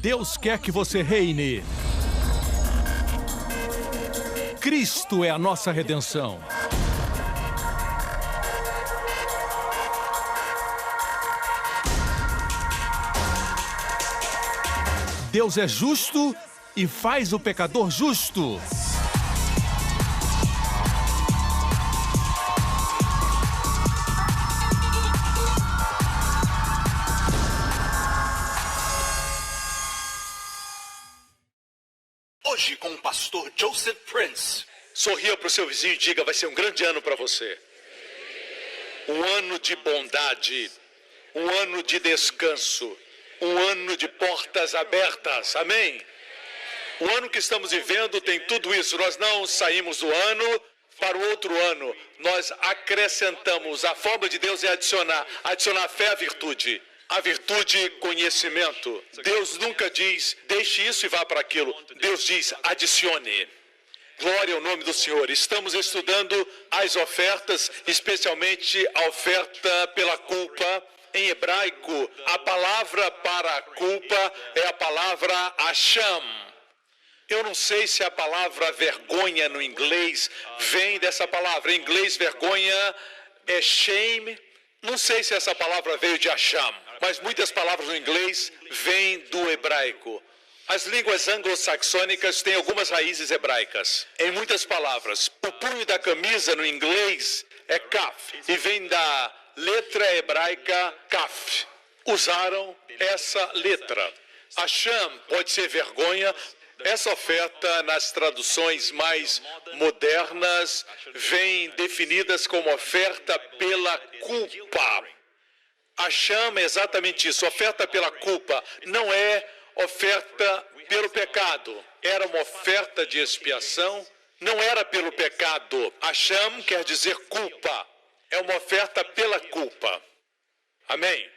Deus quer que você reine. Cristo é a nossa redenção. Deus é justo e faz o pecador justo. Hoje com o pastor Joseph Prince. Sorria para o seu vizinho e diga: vai ser um grande ano para você. Um ano de bondade, um ano de descanso, um ano de portas abertas. Amém? O ano que estamos vivendo tem tudo isso. Nós não saímos do ano para o outro ano. Nós acrescentamos. A forma de Deus é adicionar fé à virtude. A virtude, conhecimento. Deus nunca diz, deixe isso e vá para aquilo. Deus diz, adicione. Glória ao nome do Senhor. Estamos estudando as ofertas, especialmente a oferta pela culpa. Em hebraico, a palavra para a culpa é a palavra Hashem. Eu não sei se a palavra vergonha no inglês vem dessa palavra. Em inglês, vergonha é shame. Não sei se essa palavra veio de Hashem, mas muitas palavras no inglês vêm do hebraico. As línguas anglo-saxônicas têm algumas raízes hebraicas. Em muitas palavras, o punho da camisa no inglês é kaf e vem da letra hebraica kaf. Usaram essa letra. Hashem pode ser vergonha. Essa oferta, nas traduções mais modernas, vem definidas como oferta pela culpa. Hashem é exatamente isso, oferta pela culpa. Não é oferta pelo pecado. Era uma oferta de expiação, não era pelo pecado. Hashem quer dizer culpa. É uma oferta pela culpa. Amém?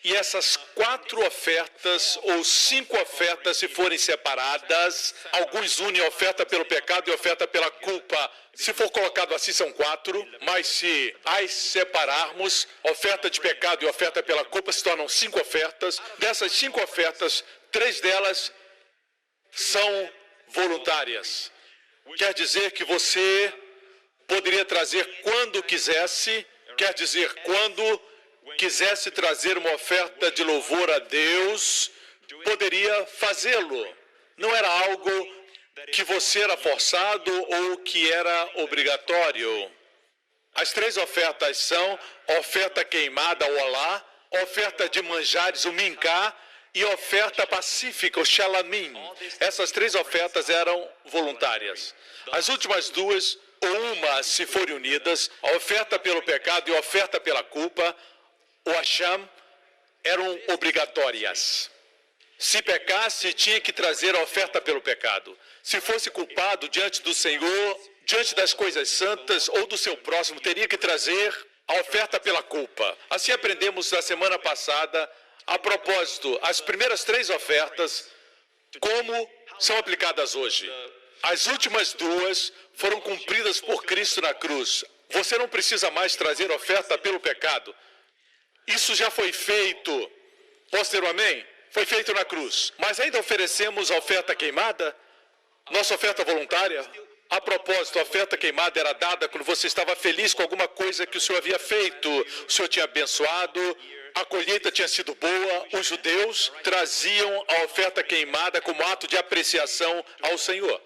E essas 4 ofertas, ou 5 ofertas, se forem separadas, alguns unem a oferta pelo pecado e a oferta pela culpa. Se for colocado assim, são 4, mas se as separarmos, oferta de pecado e oferta pela culpa se tornam 5 ofertas. Dessas 5 ofertas, 3 delas são voluntárias. Quer dizer que você poderia trazer quando quisesse, quer dizer, quando quisesse trazer uma oferta de louvor a Deus, poderia fazê-lo. Não era algo que você era forçado ou que era obrigatório. As 3 ofertas são oferta queimada, o olá, oferta de manjares, o minká, e oferta pacífica, o shalamim. Essas 3 ofertas eram voluntárias. As últimas 2, ou uma, se forem unidas, a oferta pelo pecado e a oferta pela culpa, o Hashem, eram obrigatórias. Se pecasse, tinha que trazer a oferta pelo pecado. Se fosse culpado diante do Senhor, diante das coisas santas ou do seu próximo, teria que trazer a oferta pela culpa. Assim aprendemos na semana passada, a propósito, as primeiras 3 ofertas, como são aplicadas hoje. As últimas 2 foram cumpridas por Cristo na cruz. Você não precisa mais trazer oferta pelo pecado. Isso já foi feito. Posso ter um amém? Foi feito na cruz. Mas ainda oferecemos a oferta queimada? Nossa oferta voluntária? A propósito, a oferta queimada era dada quando você estava feliz com alguma coisa que o Senhor havia feito. O Senhor tinha abençoado, a colheita tinha sido boa. Os judeus traziam a oferta queimada como ato de apreciação ao Senhor.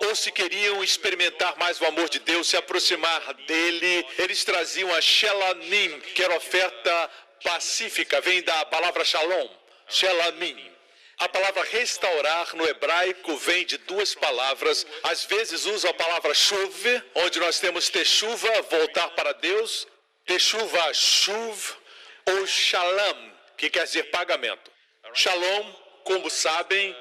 Ou se queriam experimentar mais o amor de Deus, se aproximar dele, eles traziam a Shelamim, que era oferta pacífica, vem da palavra Shalom, Shelamim. A palavra restaurar no hebraico vem de 2 palavras, às vezes usa a palavra shuv, onde nós temos teshuva, voltar para Deus, teshuva, shuv, ou shalom, que quer dizer pagamento. Shalom, como sabem,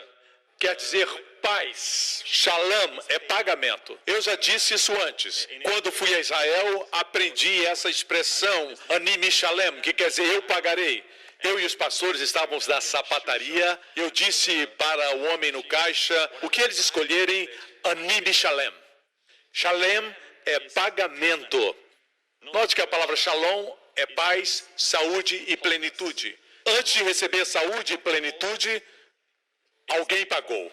quer dizer paz. Shalom é pagamento. Eu já disse isso antes. Quando fui a Israel, aprendi essa expressão, Ani Shalem, que quer dizer eu pagarei. Eu e os pastores estávamos na sapataria. Eu disse para o homem no caixa, o que eles escolherem, Ani Shalem. Shalem é pagamento. Note que a palavra Shalom é paz, saúde e plenitude. Antes de receber saúde e plenitude, Alguém pagou.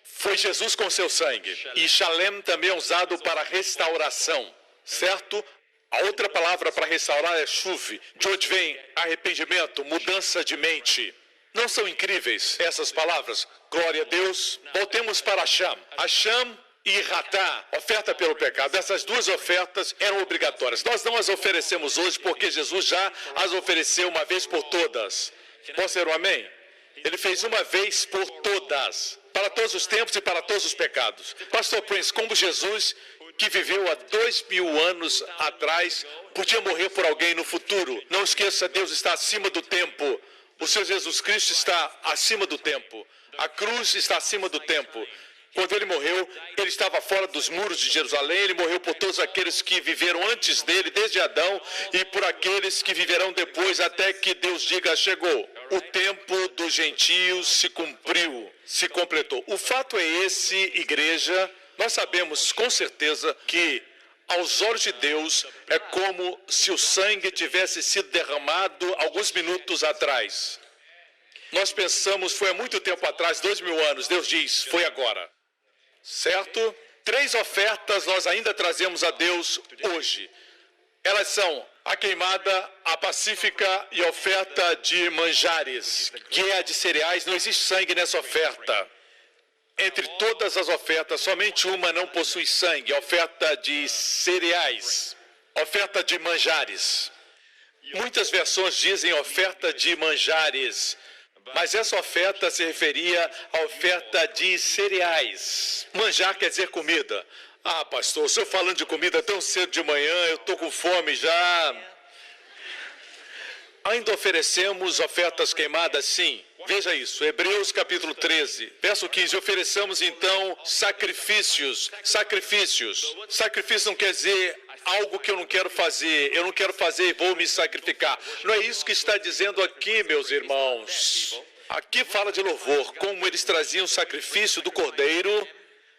Foi Jesus com seu sangue. E Shalem também é usado para restauração, certo? A outra palavra para restaurar é Shuv, de onde vem arrependimento, mudança de mente. Não são incríveis essas palavras? Glória a Deus. Voltemos para Hashem e Ratá, oferta pelo pecado. Essas duas ofertas eram obrigatórias. Nós não as oferecemos hoje porque Jesus já as ofereceu uma vez por todas. Pode ser um amém? Ele fez uma vez por todas, para todos os tempos e para todos os pecados. Pastor Prince, como Jesus, que viveu há 2000 anos atrás, podia morrer por alguém no futuro. Não esqueça, Deus está acima do tempo. O Senhor Jesus Cristo está acima do tempo. A cruz está acima do tempo. Quando ele morreu, ele estava fora dos muros de Jerusalém. Ele morreu por todos aqueles que viveram antes dele, desde Adão, e por aqueles que viverão depois, até que Deus diga, chegou. O tempo dos gentios se cumpriu, se completou. O fato é esse, igreja, nós sabemos com certeza que aos olhos de Deus é como se o sangue tivesse sido derramado alguns minutos atrás. Nós pensamos, foi há muito tempo atrás, 2000 anos, Deus diz, foi agora. Certo? 3 ofertas nós ainda trazemos a Deus hoje. Elas são a queimada, a pacífica e a oferta de manjares, que é a de cereais. Não existe sangue nessa oferta. Entre todas as ofertas, somente uma não possui sangue, a oferta de cereais, oferta de manjares. Muitas versões dizem oferta de manjares, mas essa oferta se referia à oferta de cereais. Manjar quer dizer comida. Ah, pastor, o senhor falando de comida tão cedo de manhã, eu estou com fome já. Ainda oferecemos ofertas queimadas, sim. Veja isso, Hebreus capítulo 13, verso 15. Ofereçamos então sacrifícios. Sacrifício não quer dizer algo que eu não quero fazer. Eu não quero fazer e vou me sacrificar. Não é isso que está dizendo aqui, meus irmãos. Aqui fala de louvor, como eles traziam o sacrifício do cordeiro.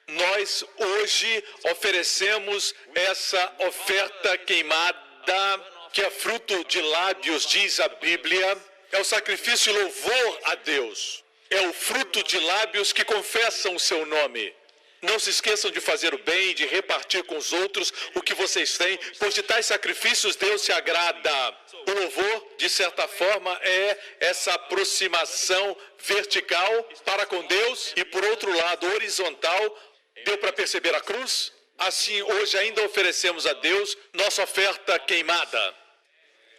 Nós hoje oferecemos essa oferta queimada, que é fruto de lábios, diz a Bíblia. É o sacrifício e louvor a Deus. É o fruto de lábios que confessam o seu nome. Não se esqueçam de fazer o bem, de repartir com os outros o que vocês têm, pois de tais sacrifícios Deus se agrada. O louvor, de certa forma, é essa aproximação vertical para com Deus e, por outro lado, horizontal. Deu para perceber a cruz? Assim, hoje ainda oferecemos a Deus nossa oferta queimada.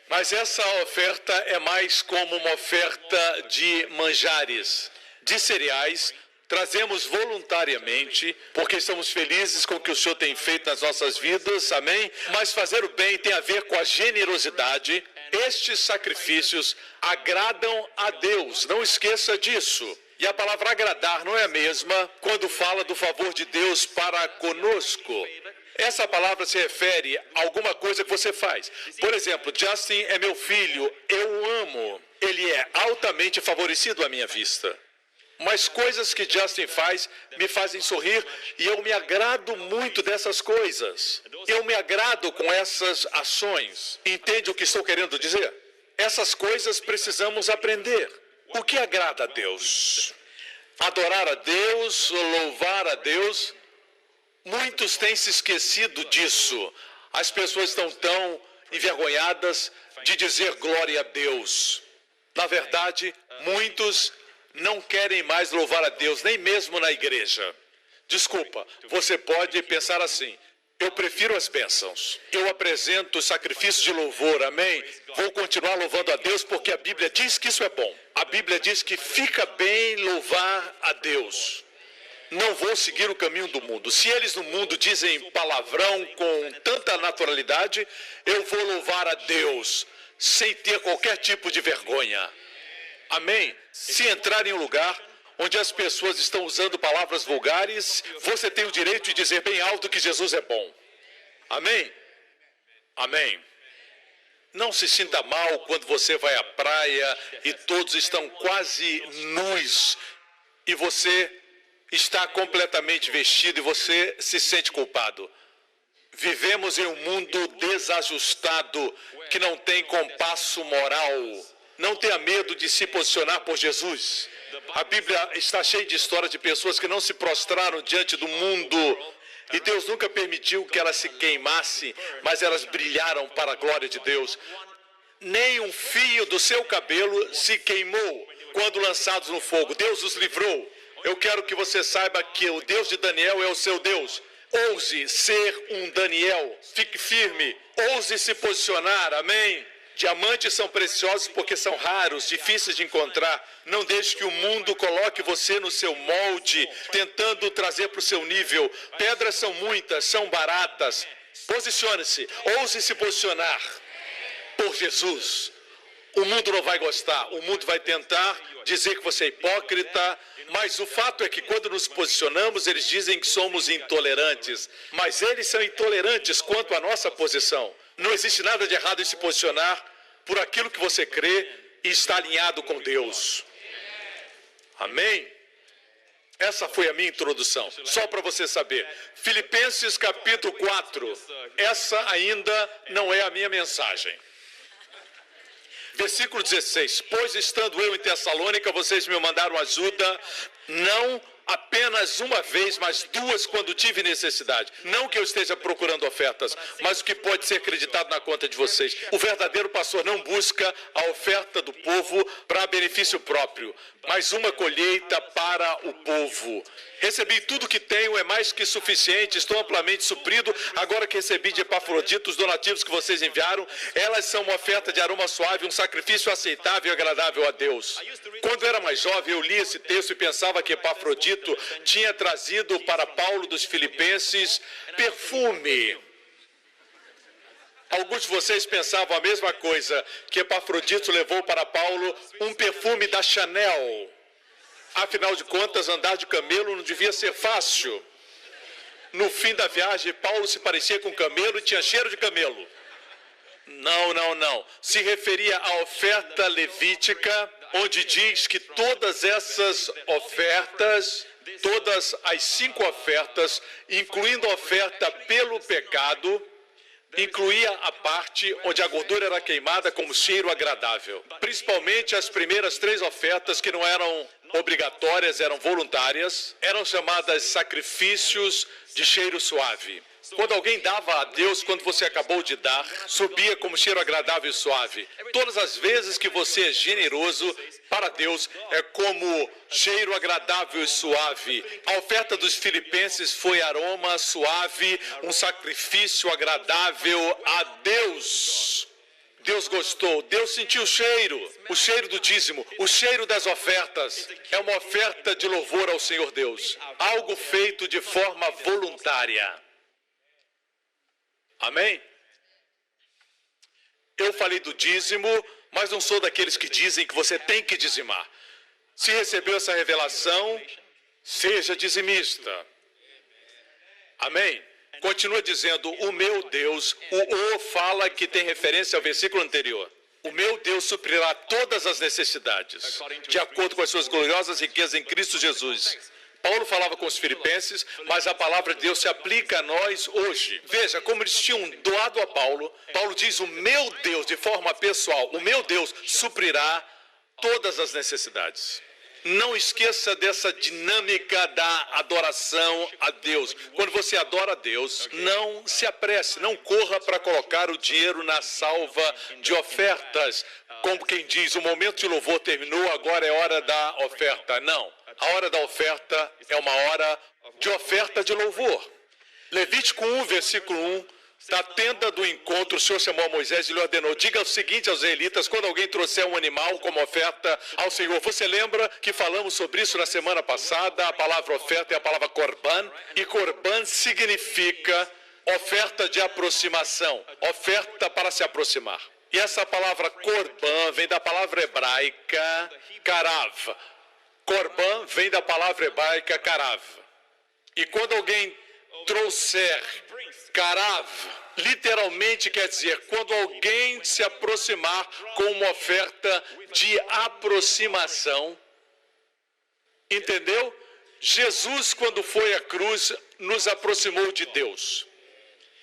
Mas essa oferta é mais como uma oferta de manjares, de cereais. Trazemos voluntariamente, porque estamos felizes com o que o Senhor tem feito nas nossas vidas, amém? Mas fazer o bem tem a ver com a generosidade. Estes sacrifícios agradam a Deus, não esqueça disso. E a palavra agradar não é a mesma quando fala do favor de Deus para conosco. Essa palavra se refere a alguma coisa que você faz. Por exemplo, Justin é meu filho, eu o amo. Ele é altamente favorecido à minha vista. Mas coisas que Justin faz me fazem sorrir e eu me agrado muito dessas coisas. Eu me agrado com essas ações. Entende o que estou querendo dizer? Essas coisas precisamos aprender. O que agrada a Deus? Adorar a Deus, louvar a Deus. Muitos têm se esquecido disso. As pessoas estão tão envergonhadas de dizer glória a Deus. Na verdade, muitos não querem mais louvar a Deus, nem mesmo na igreja. Desculpa, você pode pensar assim: eu prefiro as bênçãos. Eu apresento o sacrifício de louvor, amém? Vou continuar louvando a Deus porque a Bíblia diz que isso é bom. A Bíblia diz que fica bem louvar a Deus. Não vou seguir o caminho do mundo. Se eles no mundo dizem palavrão com tanta naturalidade, eu vou louvar a Deus sem ter qualquer tipo de vergonha. Amém? Se entrar em um lugar onde as pessoas estão usando palavras vulgares, você tem o direito de dizer bem alto que Jesus é bom. Amém? Amém. Não se sinta mal quando você vai à praia e todos estão quase nus e você está completamente vestido e você se sente culpado. Vivemos em um mundo desajustado que não tem compasso moral. Não tenha medo de se posicionar por Jesus. A Bíblia está cheia de histórias de pessoas que não se prostraram diante do mundo. E Deus nunca permitiu que elas se queimassem, mas elas brilharam para a glória de Deus. Nem um fio do seu cabelo se queimou quando lançados no fogo. Deus os livrou. Eu quero que você saiba que o Deus de Daniel é o seu Deus. Ouse ser um Daniel. Fique firme. Ouse se posicionar. Amém? Diamantes são preciosos porque são raros, difíceis de encontrar. Não deixe que o mundo coloque você no seu molde, tentando trazer para o seu nível. Pedras são muitas, são baratas. Posicione-se, ouse se posicionar por Jesus. O mundo não vai gostar, o mundo vai tentar dizer que você é hipócrita, mas o fato é que quando nos posicionamos, eles dizem que somos intolerantes. Mas eles são intolerantes quanto à nossa posição. Não existe nada de errado em se posicionar por aquilo que você crê e está alinhado com Deus. Amém? Essa foi a minha introdução, só para você saber. Filipenses capítulo 4. Essa ainda não é a minha mensagem. Versículo 16. Pois estando eu em Tessalônica, vocês me mandaram ajuda, não apenas uma vez, mas duas quando tive necessidade. Não que eu esteja procurando ofertas, mas o que pode ser acreditado na conta de vocês. O verdadeiro pastor não busca a oferta do povo para benefício próprio, mas uma colheita para o povo. Recebi tudo que tenho, é mais que suficiente, estou amplamente suprido. Agora que recebi de Epafrodito os donativos que vocês enviaram, elas são uma oferta de aroma suave, um sacrifício aceitável e agradável a Deus. Quando era mais jovem, eu li esse texto e pensava que Epafrodito tinha trazido para Paulo dos Filipenses perfume. Alguns de vocês pensavam a mesma coisa, que Epafrodito levou para Paulo um perfume da Chanel. Afinal de contas, andar de camelo não devia ser fácil. No fim da viagem, Paulo se parecia com camelo e tinha cheiro de camelo. Não. Se referia à oferta levítica, onde diz que todas essas ofertas, todas as 5 ofertas, incluindo a oferta pelo pecado, incluía a parte onde a gordura era queimada como cheiro agradável. Principalmente as primeiras 3 ofertas, que não eram obrigatórias, eram voluntárias, eram chamadas sacrifícios de cheiro suave. Quando alguém dava a Deus, quando você acabou de dar, subia como cheiro agradável e suave. Todas as vezes que você é generoso para Deus, é como cheiro agradável e suave. A oferta dos filipenses foi aroma suave, um sacrifício agradável a Deus. Deus gostou, Deus sentiu o cheiro do dízimo, o cheiro das ofertas. É uma oferta de louvor ao Senhor Deus, algo feito de forma voluntária. Amém? Eu falei do dízimo, mas não sou daqueles que dizem que você tem que dizimar. Se recebeu essa revelação, seja dizimista. Amém? Continua dizendo, o meu Deus, o fala que tem referência ao versículo anterior. O meu Deus suprirá todas as necessidades, de acordo com as suas gloriosas riquezas em Cristo Jesus. Paulo falava com os filipenses, mas a palavra de Deus se aplica a nós hoje. Veja, como eles tinham doado a Paulo, Paulo diz, o meu Deus, de forma pessoal, o meu Deus suprirá todas as necessidades. Não esqueça dessa dinâmica da adoração a Deus. Quando você adora a Deus, não se apresse, não corra para colocar o dinheiro na salva de ofertas. Como quem diz, o momento de louvor terminou, agora é hora da oferta. Não, a hora da oferta é uma hora de oferta de louvor. Levítico 1, versículo 1. Da tenda do encontro, o Senhor chamou a Moisés e lhe ordenou, diga o seguinte aos israelitas, quando alguém trouxer um animal como oferta ao Senhor. Você lembra que falamos sobre isso na semana passada? A palavra oferta é a palavra korban, e korban significa oferta de aproximação, oferta para se aproximar. E essa palavra korban vem da palavra hebraica karav. Korban vem da palavra hebraica karav. E quando alguém trouxer karav, literalmente quer dizer, quando alguém se aproximar com uma oferta de aproximação, entendeu? Jesus, quando foi à cruz, nos aproximou de Deus.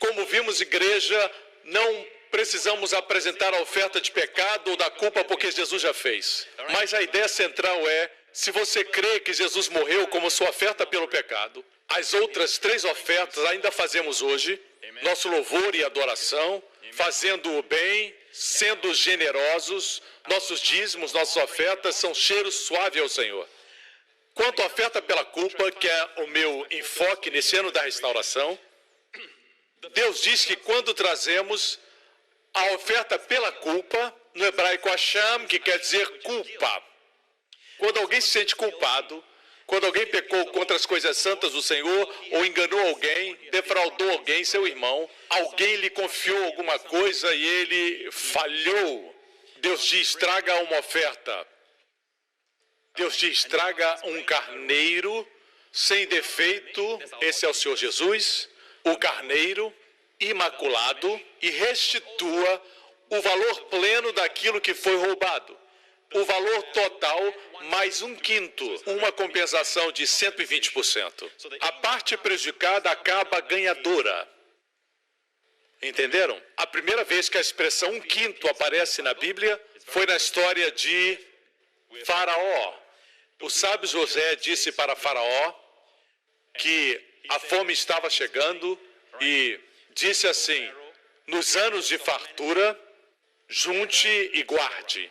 Como vimos, igreja, não precisamos apresentar a oferta de pecado ou da culpa, porque Jesus já fez. Mas a ideia central é, se você crê que Jesus morreu como sua oferta pelo pecado, as outras 3 ofertas ainda fazemos hoje, nosso louvor e adoração, fazendo o bem, sendo generosos, nossos dízimos, nossas ofertas são cheiro suave ao Senhor. Quanto à oferta pela culpa, que é o meu enfoque nesse ano da restauração, Deus diz que quando trazemos a oferta pela culpa, no hebraico Hashem, que quer dizer culpa, quando alguém se sente culpado, quando alguém pecou contra as coisas santas do Senhor, ou enganou alguém, defraudou alguém, seu irmão, alguém lhe confiou alguma coisa e ele falhou, Deus diz, traga uma oferta. Deus diz, traga um carneiro sem defeito, esse é o Senhor Jesus, o carneiro imaculado, e restitua o valor pleno daquilo que foi roubado. O valor total mais 1/5, uma compensação de 120%. A parte prejudicada acaba ganhadora. Entenderam? A primeira vez que a expressão 1/5 aparece na Bíblia foi na história de Faraó. O sábio José disse para Faraó que a fome estava chegando e disse assim: nos anos de fartura, junte e guarde,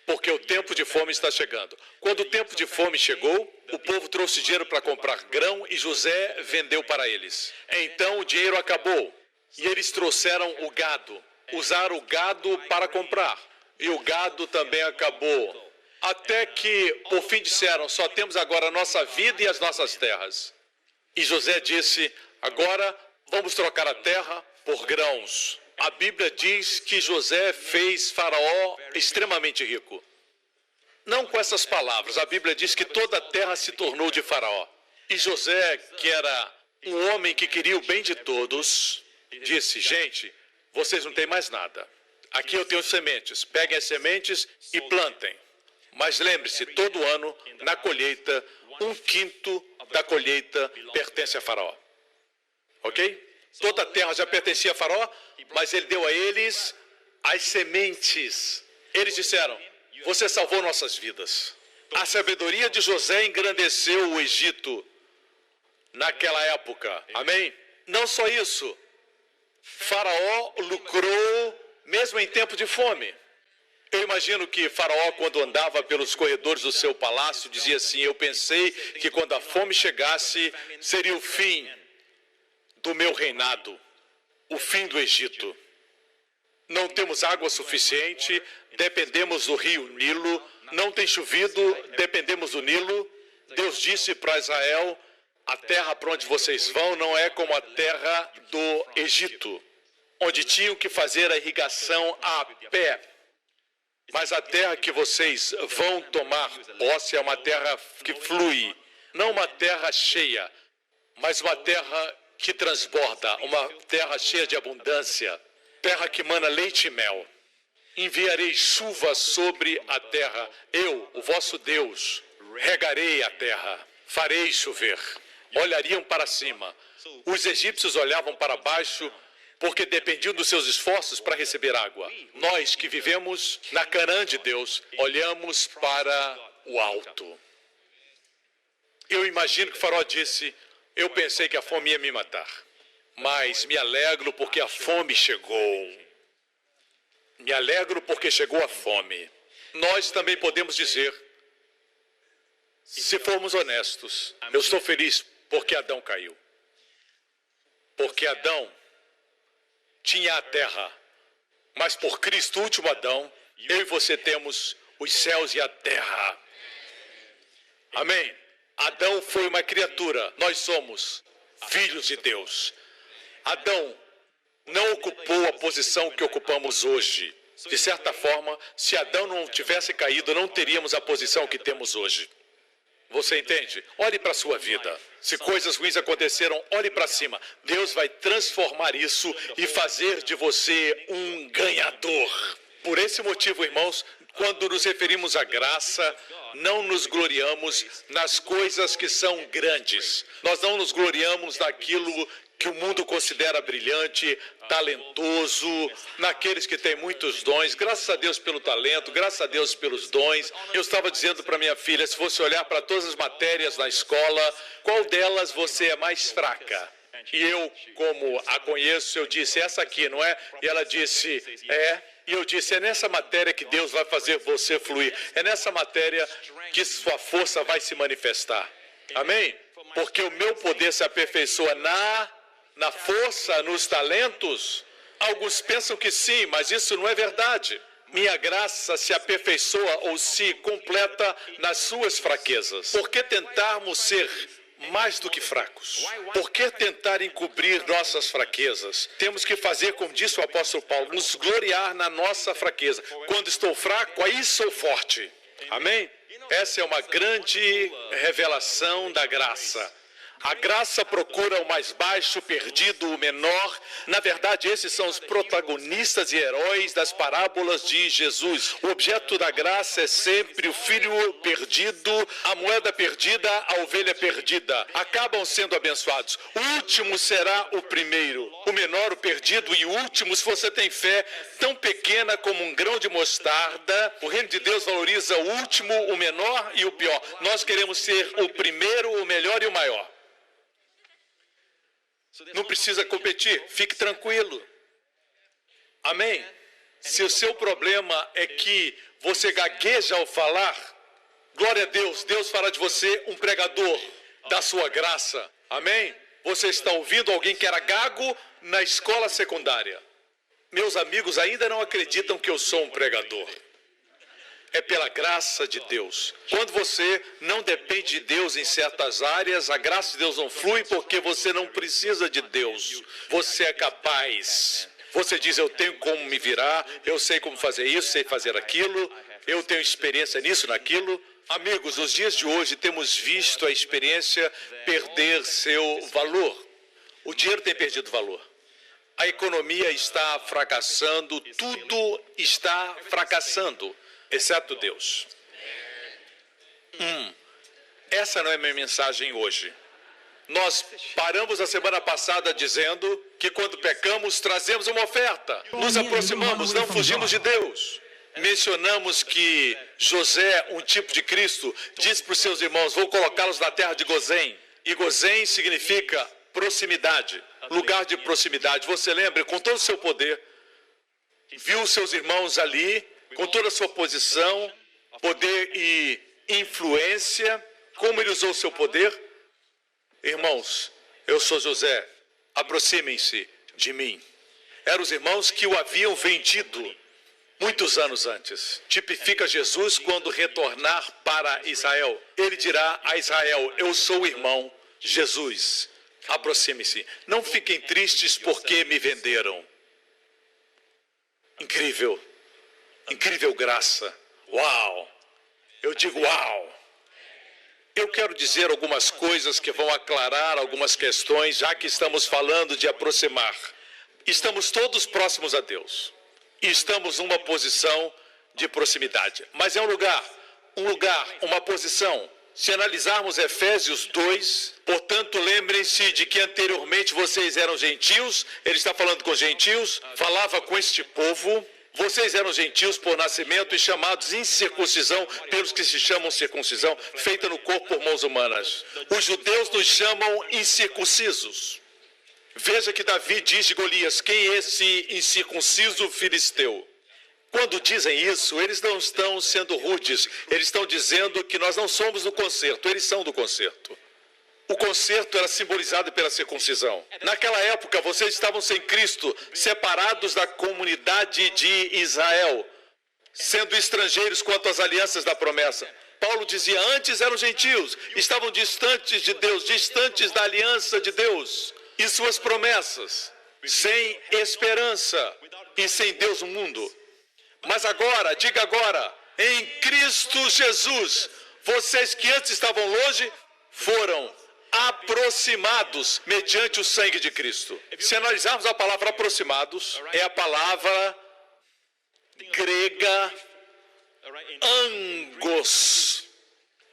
porque o tempo de fome está chegando. Quando o tempo de fome chegou, o povo trouxe dinheiro para comprar grão e José vendeu para eles. Então o dinheiro acabou e eles trouxeram o gado, usaram o gado para comprar e o gado também acabou. Até que, por fim, disseram, só temos agora a nossa vida e as nossas terras. E José disse, agora vamos trocar a terra por grãos. A Bíblia diz que José fez Faraó extremamente rico. Não com essas palavras, a Bíblia diz que toda a terra se tornou de Faraó. E José, que era um homem que queria o bem de todos, disse, gente, vocês não têm mais nada. Aqui eu tenho sementes, peguem as sementes e plantem. Mas lembre-se, todo ano, na colheita, 1/5 da colheita pertence a Faraó. Ok? Toda a terra já pertencia a Faraó, mas ele deu a eles as sementes. Eles disseram, você salvou nossas vidas. A sabedoria de José engrandeceu o Egito naquela época. Amém? Não só isso. Faraó lucrou mesmo em tempo de fome. Eu imagino que Faraó, quando andava pelos corredores do seu palácio, dizia assim, eu pensei que quando a fome chegasse, seria o fim do meu reinado, o fim do Egito. Não temos água suficiente, dependemos do rio Nilo, não tem chovido, dependemos do Nilo. Deus disse para Israel, a terra para onde vocês vão não é como a terra do Egito, onde tinham que fazer a irrigação a pé. Mas a terra que vocês vão tomar posse é uma terra que flui, não uma terra cheia, mas uma terra que transborda, uma terra cheia de abundância, terra que mana leite e mel. Enviarei chuva sobre a terra, eu, o vosso Deus, regarei a terra, farei chover. Olhariam para cima. Os egípcios olhavam para baixo, porque dependiam dos seus esforços para receber água. Nós que vivemos na Canaã de Deus, olhamos para o alto. Eu imagino que Faraó disse, eu pensei que a fome ia me matar, mas me alegro porque a fome chegou. Me alegro porque chegou a fome. Nós também podemos dizer, se formos honestos, eu estou feliz porque Adão caiu. Porque Adão tinha a terra, mas por Cristo, o último Adão, eu e você temos os céus e a terra. Amém? Adão foi uma criatura, nós somos filhos de Deus. Adão não ocupou a posição que ocupamos hoje. De certa forma, se Adão não tivesse caído, não teríamos a posição que temos hoje. Você entende? Olhe para a sua vida. Se coisas ruins aconteceram, olhe para cima. Deus vai transformar isso e fazer de você um ganhador. Por esse motivo, irmãos, quando nos referimos à graça, não nos gloriamos nas coisas que são grandes. Nós não nos gloriamos naquilo que o mundo considera brilhante, talentoso, naqueles que têm muitos dons. Graças a Deus pelo talento, graças a Deus pelos dons. Eu estava dizendo para minha filha, se fosse olhar para todas as matérias na escola, qual delas você é mais fraca? E eu, como a conheço, eu disse, essa aqui, não é? E ela disse, é. E eu disse, é nessa matéria que Deus vai fazer você fluir. É nessa matéria que sua força vai se manifestar. Amém? Porque o meu poder se aperfeiçoa na força, nos talentos. Alguns pensam que sim, mas isso não é verdade. Minha graça se aperfeiçoa ou se completa nas suas fraquezas. Por que tentarmos ser mais do que fracos? Por que tentar encobrir nossas fraquezas? Temos que fazer, como disse o apóstolo Paulo, nos gloriar na nossa fraqueza. Quando estou fraco, aí sou forte. Amém? Essa é uma grande revelação da graça. A graça procura o mais baixo, perdido, o menor. Na verdade, esses são os protagonistas e heróis das parábolas de Jesus. O objeto da graça é sempre o filho perdido, a moeda perdida, a ovelha perdida. Acabam sendo abençoados. O último será o primeiro, o menor o perdido e o último, se você tem fé tão pequena como um grão de mostarda. O reino de Deus valoriza o último, o menor e o pior. Nós queremos ser o primeiro, o melhor e o maior. Não precisa competir, fique tranquilo. Amém? Se o seu problema é que você gagueja ao falar, glória a Deus, Deus fará de você um pregador da sua graça. Amém? Você está ouvindo alguém que era gago na escola secundária. Meus amigos ainda não acreditam que eu sou um pregador. É pela graça de Deus. Quando você não depende de Deus em certas áreas, a graça de Deus não flui porque você não precisa de Deus. Você é capaz. Você diz, eu tenho como me virar, eu sei como fazer isso, sei fazer aquilo, eu tenho experiência nisso, naquilo. Amigos, nos dias de hoje temos visto a experiência perder seu valor. O dinheiro tem perdido valor. A economia está fracassando, tudo está fracassando. Exceto Deus. Essa não é minha mensagem hoje. Nós paramos a semana passada dizendo que quando pecamos, trazemos uma oferta. Nos aproximamos, não fugimos de Deus. Mencionamos que José, um tipo de Cristo, disse para os seus irmãos, vou colocá-los na terra de Gozém. E Gozém significa proximidade, lugar de proximidade. Você lembra, com todo o seu poder, viu os seus irmãos ali, com toda a sua posição, poder e influência, como ele usou o seu poder? Irmãos, eu sou José, aproximem-se de mim. Eram os irmãos que o haviam vendido muitos anos antes. Tipifica Jesus quando retornar para Israel. Ele dirá a Israel, eu sou o irmão Jesus, aproxime-se. Não fiquem tristes porque me venderam. Incrível. Incrível graça. Uau! Eu digo uau! Eu quero dizer algumas coisas que vão aclarar algumas questões, já que estamos falando de aproximar. Estamos todos próximos a Deus. E estamos numa posição de proximidade. Mas é um lugar, uma posição. Se analisarmos Efésios 2, portanto, lembrem-se de que anteriormente vocês eram gentios, ele está falando com gentios, falava com este povo. Vocês eram gentios por nascimento e chamados incircuncisão pelos que se chamam circuncisão, feita no corpo por mãos humanas. Os judeus nos chamam incircuncisos. Veja que Davi diz de Golias, quem é esse incircunciso filisteu? Quando dizem isso, eles não estão sendo rudes, eles estão dizendo que nós não somos do concerto, eles são do concerto. O concerto era simbolizado pela circuncisão. Naquela época, vocês estavam sem Cristo, separados da comunidade de Israel, sendo estrangeiros quanto às alianças da promessa. Paulo dizia, antes eram gentios, estavam distantes de Deus, distantes da aliança de Deus e suas promessas, sem esperança e sem Deus no mundo. Mas agora, diga agora, em Cristo Jesus, vocês que antes estavam longe, foram aproximados mediante o sangue de Cristo. Se analisarmos a palavra aproximados, é a palavra grega angos.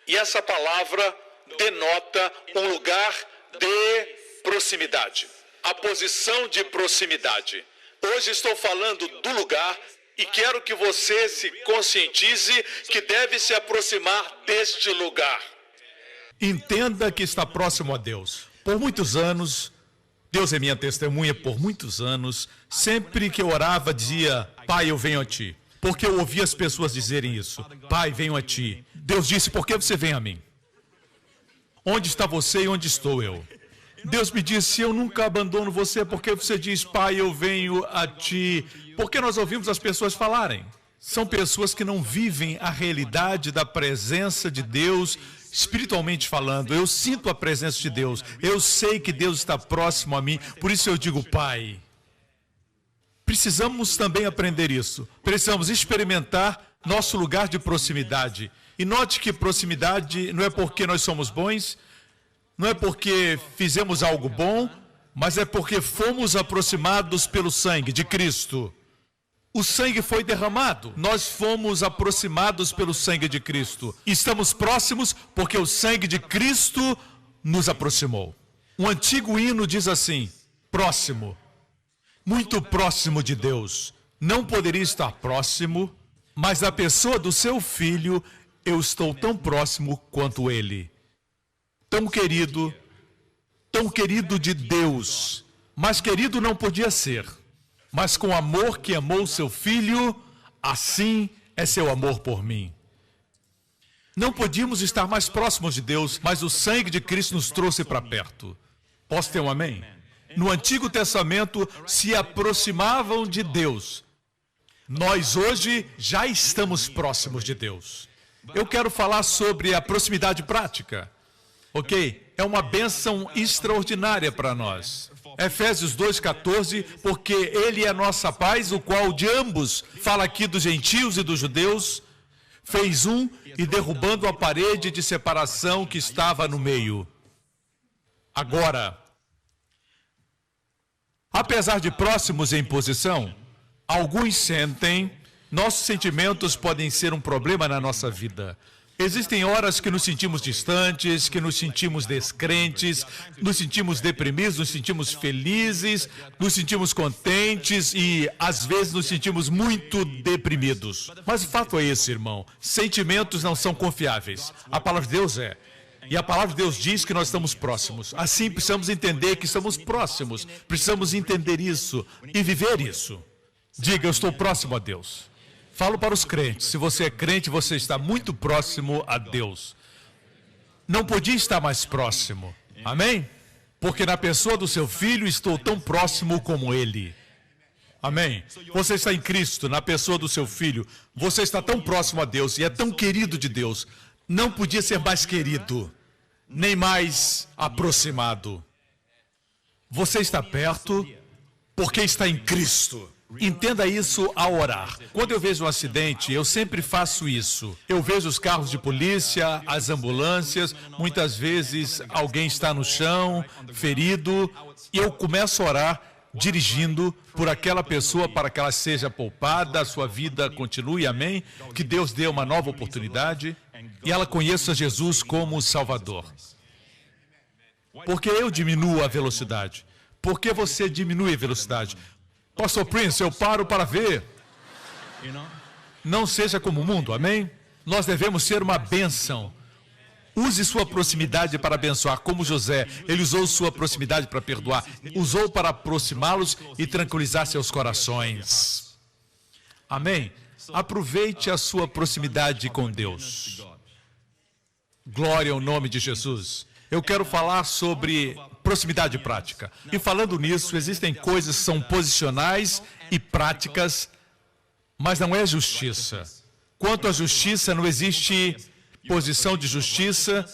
E essa palavra denota um lugar de proximidade. a posição de proximidade. Hoje estou falando do lugar e quero que você se conscientize que deve se aproximar deste lugar. Entenda que está próximo a Deus. Por muitos anos, Deus é minha testemunha, por muitos anos, sempre que eu orava, dizia, Pai, eu venho a Ti. Porque eu ouvia as pessoas dizerem isso. Pai, venho a Ti. Deus disse, por que você vem a mim? Onde está você e onde estou eu? Deus me disse, eu nunca abandono você, porque você diz, Pai, eu venho a Ti. Porque nós ouvimos as pessoas falarem. São pessoas que não vivem a realidade da presença de Deus, espiritualmente falando. Eu sinto a presença de Deus. Eu sei que Deus está próximo a mim. Por isso eu digo, Pai. Precisamos também aprender isso. Precisamos experimentar nosso lugar de proximidade. E note que proximidade não é porque nós somos bons, não é porque fizemos algo bom, mas é porque fomos aproximados pelo sangue de Cristo. O sangue foi derramado. Nós fomos aproximados pelo sangue de Cristo. Estamos próximos porque o sangue de Cristo nos aproximou. Um antigo hino diz assim, próximo, muito próximo de Deus. Não poderia estar próximo, mas da pessoa do seu Filho, eu estou tão próximo quanto Ele. Tão querido de Deus, mas querido não podia ser. Mas com o amor que amou seu Filho, assim é seu amor por mim. Não podíamos estar mais próximos de Deus, mas o sangue de Cristo nos trouxe para perto. Posso ter um amém? No Antigo Testamento se aproximavam de Deus. Nós hoje já estamos próximos de Deus. Eu quero falar sobre a proximidade prática. Ok? É uma bênção extraordinária para nós. Efésios 2,14, porque Ele é a nossa paz, o qual de ambos, fala aqui dos gentios e dos judeus, fez um e derrubando a parede de separação que estava no meio. Agora, apesar de próximos em posição, alguns sentem, nossos sentimentos podem ser um problema na nossa vida. Existem horas que nos sentimos distantes, que nos sentimos descrentes, nos sentimos deprimidos, nos sentimos felizes, nos sentimos contentes e, às vezes, nos sentimos muito deprimidos. Mas o fato é esse, irmão. Sentimentos não são confiáveis. A palavra de Deus é. E a palavra de Deus diz que nós estamos próximos. Assim, precisamos entender que estamos próximos. Precisamos entender isso e viver isso. Diga, eu estou próximo a Deus. Falo para os crentes, se você é crente, você está muito próximo a Deus. Não podia estar mais próximo, amém? Porque na pessoa do seu Filho estou tão próximo como Ele. Amém? Você está em Cristo, na pessoa do seu Filho, você está tão próximo a Deus e é tão querido de Deus. Não podia ser mais querido, nem mais aproximado. Você está perto porque está em Cristo. Entenda isso ao orar. Quando eu vejo um acidente, eu sempre faço isso. Eu vejo os carros de polícia, as ambulâncias, muitas vezes alguém está no chão, ferido, e eu começo a orar dirigindo por aquela pessoa para que ela seja poupada, a sua vida continue, amém? Que Deus dê uma nova oportunidade e ela conheça Jesus como o Salvador. Porque eu diminuo a velocidade? Por que você diminui a velocidade? Pastor Prince, eu paro para ver. Não seja como o mundo, amém? Nós devemos ser uma bênção. Use sua proximidade para abençoar, como José. Ele usou sua proximidade para perdoar. Usou para aproximá-los e tranquilizar seus corações. Amém? Aproveite a sua proximidade com Deus. Glória ao nome de Jesus. Eu quero falar sobre proximidade prática. E falando nisso, existem coisas que são posicionais e práticas, mas não é justiça. Quanto à justiça, não existe posição de justiça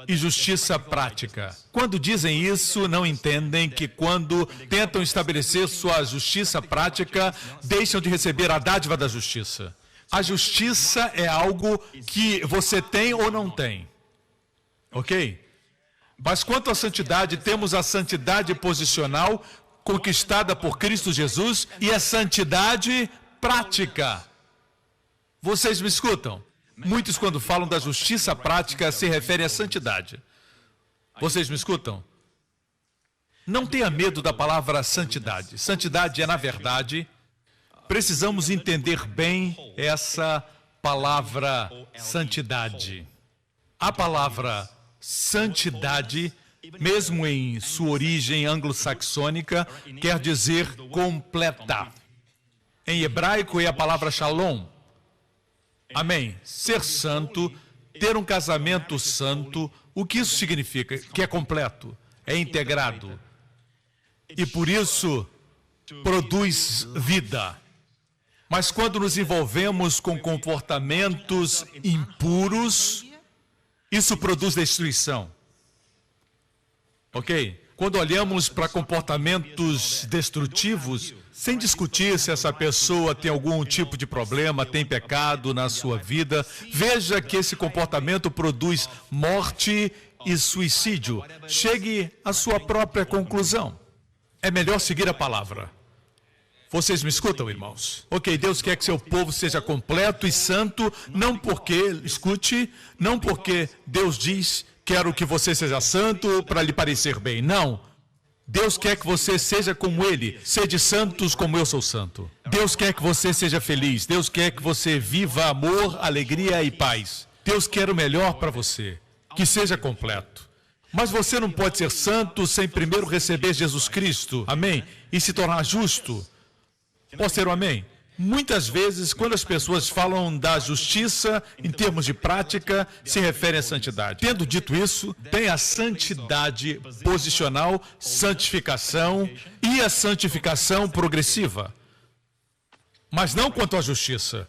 e justiça prática. Quando dizem isso, não entendem que quando tentam estabelecer sua justiça prática, deixam de receber a dádiva da justiça. A justiça é algo que você tem ou não tem. Ok? Mas quanto à santidade, temos a santidade posicional conquistada por Cristo Jesus e a santidade prática. Vocês me escutam? Muitos, quando falam da justiça prática, se referem à santidade. Vocês me escutam? Não tenha medo da palavra santidade. Santidade é, na verdade, precisamos entender bem essa palavra santidade. A palavra santidade, mesmo em sua origem anglo-saxônica, quer dizer completa. Em hebraico é a palavra shalom. Amém. Ser santo, ter um casamento santo, o que isso significa? Que é completo, é integrado. E por isso produz vida. Mas quando nos envolvemos com comportamentos impuros, isso produz destruição. Ok? Quando olhamos para comportamentos destrutivos, sem discutir se essa pessoa tem algum tipo de problema, tem pecado na sua vida, veja que esse comportamento produz morte e suicídio. Chegue à sua própria conclusão. É melhor seguir a palavra. Vocês me escutam, irmãos? Ok, Deus quer que seu povo seja completo e santo, não porque Deus diz, quero que você seja santo para lhe parecer bem. Não. Deus quer que você seja como Ele. Sede santos como eu sou santo. Deus quer que você seja feliz. Deus quer que você viva amor, alegria e paz. Deus quer o melhor para você, que seja completo. Mas você não pode ser santo sem primeiro receber Jesus Cristo, amém? E se tornar justo. Pode ser um amém? Muitas vezes, quando as pessoas falam da justiça, em termos de prática, se referem à santidade. Tendo dito isso, tem a santidade posicional, santificação e a santificação progressiva. Mas não quanto à justiça.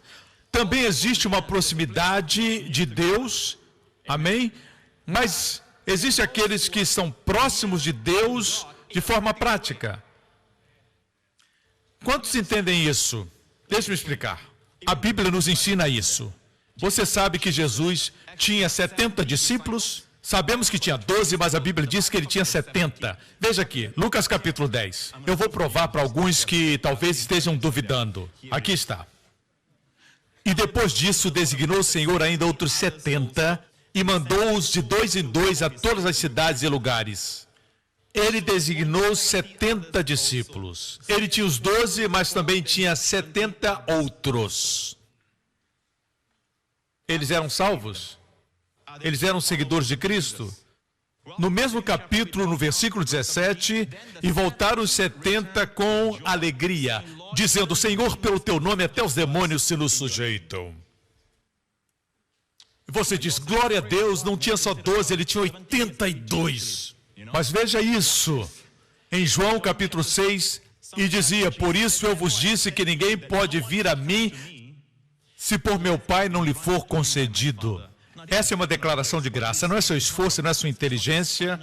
Também existe uma proximidade de Deus, amém? Mas existem aqueles que são próximos de Deus de forma prática. Quantos entendem isso? Deixa-me explicar. A Bíblia nos ensina isso. Você sabe que Jesus tinha 70 discípulos? Sabemos que tinha 12, mas a Bíblia diz que ele tinha 70. Veja aqui, Lucas capítulo 10. Eu vou provar para alguns que talvez estejam duvidando. Aqui está. E depois disso designou o Senhor ainda outros 70 e mandou-os de 2 em 2 a todas as cidades e lugares. Ele designou 70 discípulos. Ele tinha os 12, mas também tinha 70 outros. Eles eram salvos? Eles eram seguidores de Cristo? No mesmo capítulo, no versículo 17, e voltaram os 70 com alegria, dizendo, Senhor, pelo teu nome até os demônios se nos sujeitam. E você diz, glória a Deus, não tinha só 12, ele tinha 82. Mas veja isso, em João capítulo 6, e dizia, por isso eu vos disse que ninguém pode vir a mim, se por meu Pai não lhe for concedido. Essa é uma declaração de graça, não é seu esforço, não é sua inteligência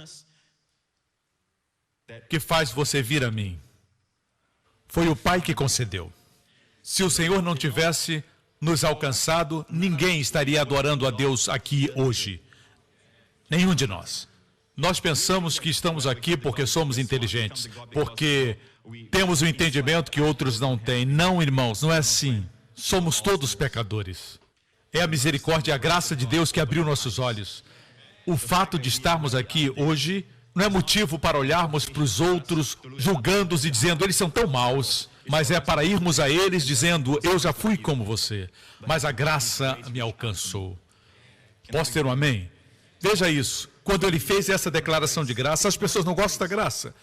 que faz você vir a mim. Foi o Pai que concedeu. Se o Senhor não tivesse nos alcançado, ninguém estaria adorando a Deus aqui hoje. Nenhum de nós. Nós pensamos que estamos aqui porque somos inteligentes, porque temos o entendimento que outros não têm. Não, irmãos, não é assim. Somos todos pecadores. É a misericórdia e a graça de Deus que abriu nossos olhos. O fato de estarmos aqui hoje não é motivo para olharmos para os outros, julgando-os e dizendo, eles são tão maus, mas é para irmos a eles dizendo, eu já fui como você, mas a graça me alcançou. Posso ter um amém? Veja isso. Quando ele fez essa declaração de graça, as pessoas não gostam da graça.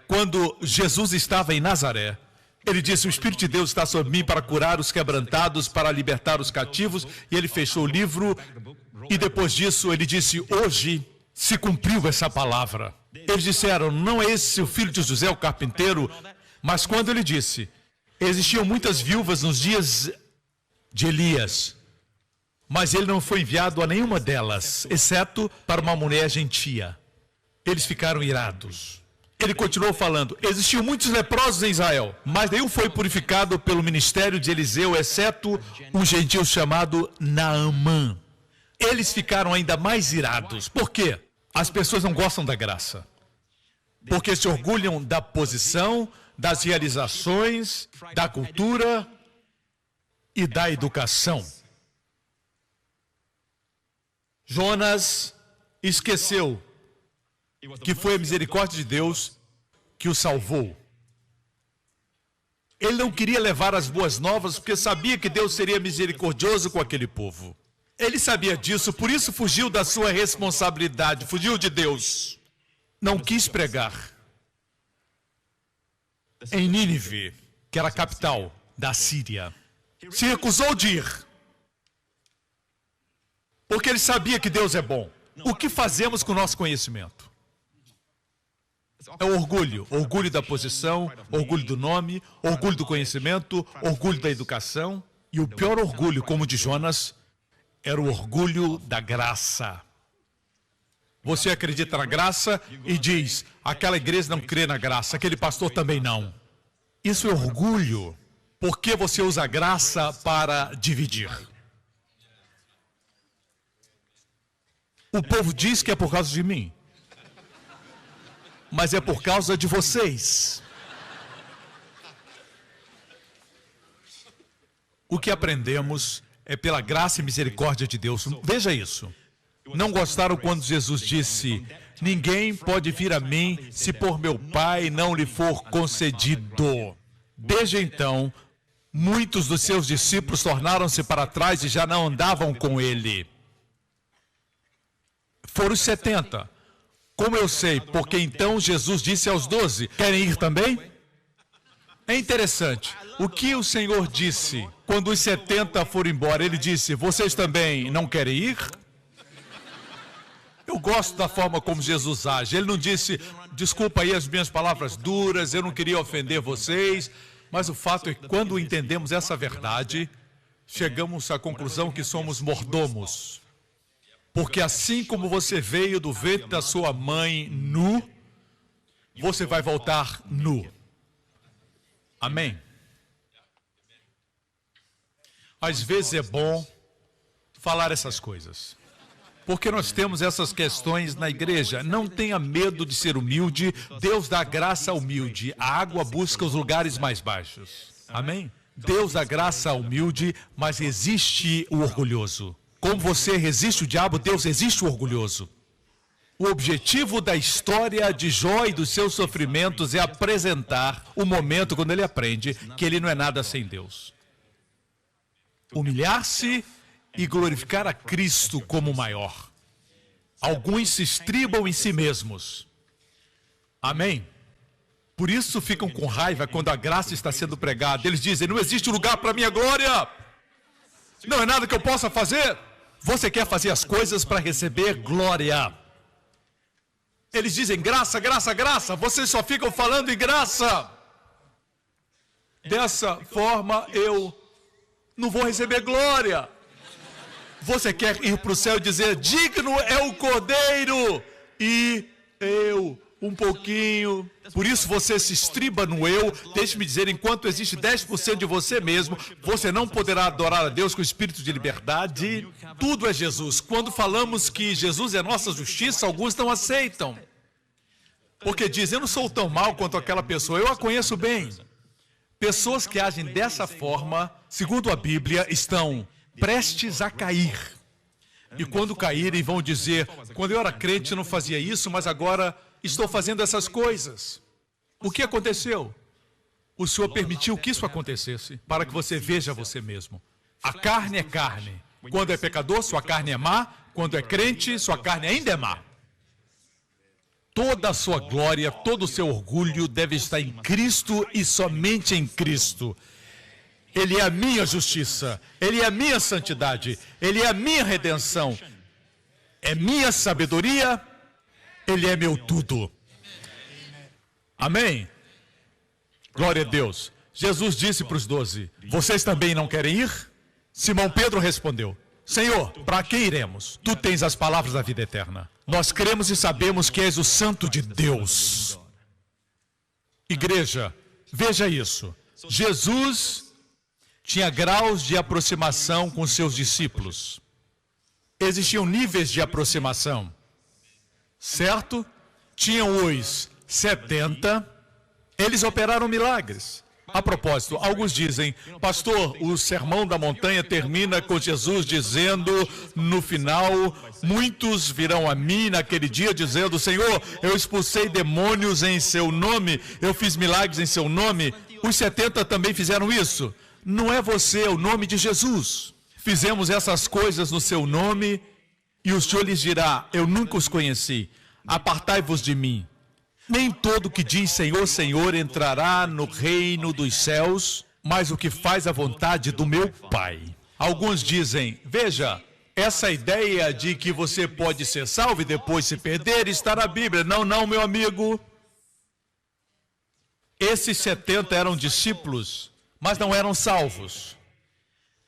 Quando Jesus estava em Nazaré, ele disse, o Espírito de Deus está sobre mim para curar os quebrantados, para libertar os cativos, e ele fechou o livro, e depois disso ele disse, hoje se cumpriu essa palavra. Eles disseram, não é esse o filho de José, o carpinteiro? Mas quando ele disse, existiam muitas viúvas nos dias de Elias, mas ele não foi enviado a nenhuma delas, exceto para uma mulher gentia. Eles ficaram irados. Ele continuou falando, existiam muitos leprosos em Israel, mas nenhum foi purificado pelo ministério de Eliseu, exceto um gentio chamado Naamã. Eles ficaram ainda mais irados. Por quê? As pessoas não gostam da graça. Porque se orgulham da posição, das realizações, da cultura e da educação. Jonas esqueceu que foi a misericórdia de Deus que o salvou. Ele não queria levar as boas novas porque sabia que Deus seria misericordioso com aquele povo. Ele sabia disso, por isso fugiu da sua responsabilidade, fugiu de Deus. Não quis pregar em Nínive, que era a capital da Síria. Se recusou de ir, porque ele sabia que Deus é bom. O que fazemos com o nosso conhecimento? É o orgulho. Orgulho da posição, orgulho do nome, orgulho do conhecimento, orgulho da educação. E o pior orgulho, como o de Jonas, era o orgulho da graça. Você acredita na graça e diz, aquela igreja não crê na graça, aquele pastor também não. Isso é orgulho. Por que você usa a graça para dividir? O povo diz que é por causa de mim. Mas é por causa de vocês. O que aprendemos é pela graça e misericórdia de Deus. Veja isso. Não gostaram quando Jesus disse, ninguém pode vir a mim se por meu Pai não lhe for concedido. Desde então, muitos dos seus discípulos tornaram-se para trás e já não andavam com ele. Foram os 70. Como eu sei? Porque então Jesus disse aos 12, querem ir também? É interessante. O que o Senhor disse quando os 70 foram embora? Ele disse, vocês também não querem ir? Eu gosto da forma como Jesus age. Ele não disse, desculpa aí as minhas palavras duras, eu não queria ofender vocês. Mas o fato é que quando entendemos essa verdade, chegamos à conclusão que somos mordomos. Porque assim como você veio do ventre da sua mãe nu, você vai voltar nu. Amém? Às vezes é bom falar essas coisas. Porque nós temos essas questões na igreja. Não tenha medo de ser humilde. Deus dá graça ao humilde. A água busca os lugares mais baixos. Amém? Deus dá graça ao humilde, mas resiste o orgulhoso. Como você resiste o diabo, Deus resiste o orgulhoso. O objetivo da história de Jó e dos seus sofrimentos é apresentar o momento quando ele aprende que ele não é nada sem Deus. Humilhar-se e glorificar a Cristo como maior. Alguns se estribam em si mesmos. Amém? Por isso ficam com raiva quando a graça está sendo pregada. Eles dizem, não existe lugar para a minha glória. Não é nada que eu possa fazer. Você quer fazer as coisas para receber glória. Eles dizem graça, graça, graça. Vocês só ficam falando em graça. Dessa forma eu não vou receber glória. Você quer ir para o céu e dizer, digno é o Cordeiro, e eu, um pouquinho. Por isso você se estriba no eu. Deixe-me dizer, enquanto existe 10% de você mesmo, você não poderá adorar a Deus com espírito de liberdade. Tudo é Jesus. Quando falamos que Jesus é nossa justiça, alguns não aceitam. Porque dizem, eu não sou tão mal quanto aquela pessoa, eu a conheço bem. Pessoas que agem dessa forma, segundo a Bíblia, estão prestes a cair. E quando caírem vão dizer, quando eu era crente eu não fazia isso, mas agora estou fazendo essas coisas. O que aconteceu? O Senhor permitiu que isso acontecesse, para que você veja você mesmo. A carne é carne. Quando é pecador, sua carne é má. Quando é crente, sua carne ainda é má. Toda a sua glória, todo o seu orgulho deve estar em Cristo e somente em Cristo. Ele é a minha justiça, Ele é a minha santidade, Ele é a minha redenção, é minha sabedoria, Ele é meu tudo. Amém? Glória a Deus. Jesus disse para os 12, vocês também não querem ir? Simão Pedro respondeu, Senhor, para que iremos? Tu tens as palavras da vida eterna. Nós cremos e sabemos que és o Santo de Deus. Igreja, veja isso. Jesus tinha graus de aproximação com seus discípulos. Existiam níveis de aproximação, certo? Tinham os 70, eles operaram milagres, A propósito, alguns dizem, pastor, o Sermão da Montanha termina com Jesus dizendo no final, muitos virão a mim naquele dia dizendo, Senhor, eu expulsei demônios em seu nome, eu fiz milagres em seu nome. Os 70 também fizeram isso. Não é você, é o nome de Jesus. Fizemos essas coisas no seu nome e o Senhor lhes dirá, eu nunca os conheci, apartai-vos de mim. Nem todo que diz Senhor, Senhor entrará no reino dos céus, mas o que faz a vontade do meu Pai. Alguns dizem, veja, essa ideia de que você pode ser salvo e depois se perder está na Bíblia. Não, não, meu amigo. Esses 70 eram discípulos, mas não eram salvos.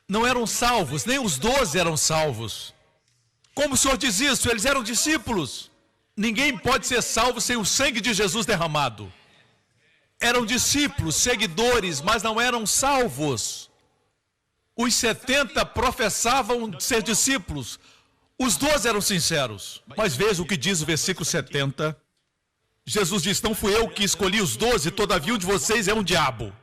Não eram salvos, nem os 12 eram salvos. Como o Senhor diz isso? Eles eram discípulos. Ninguém pode ser salvo sem o sangue de Jesus derramado. Eram discípulos, seguidores, mas não eram salvos. Os 70 professavam ser discípulos. Os 12 eram sinceros. Mas veja o que diz o versículo 70. Jesus diz, não fui eu que escolhi os 12, todavia um de vocês é um diabo.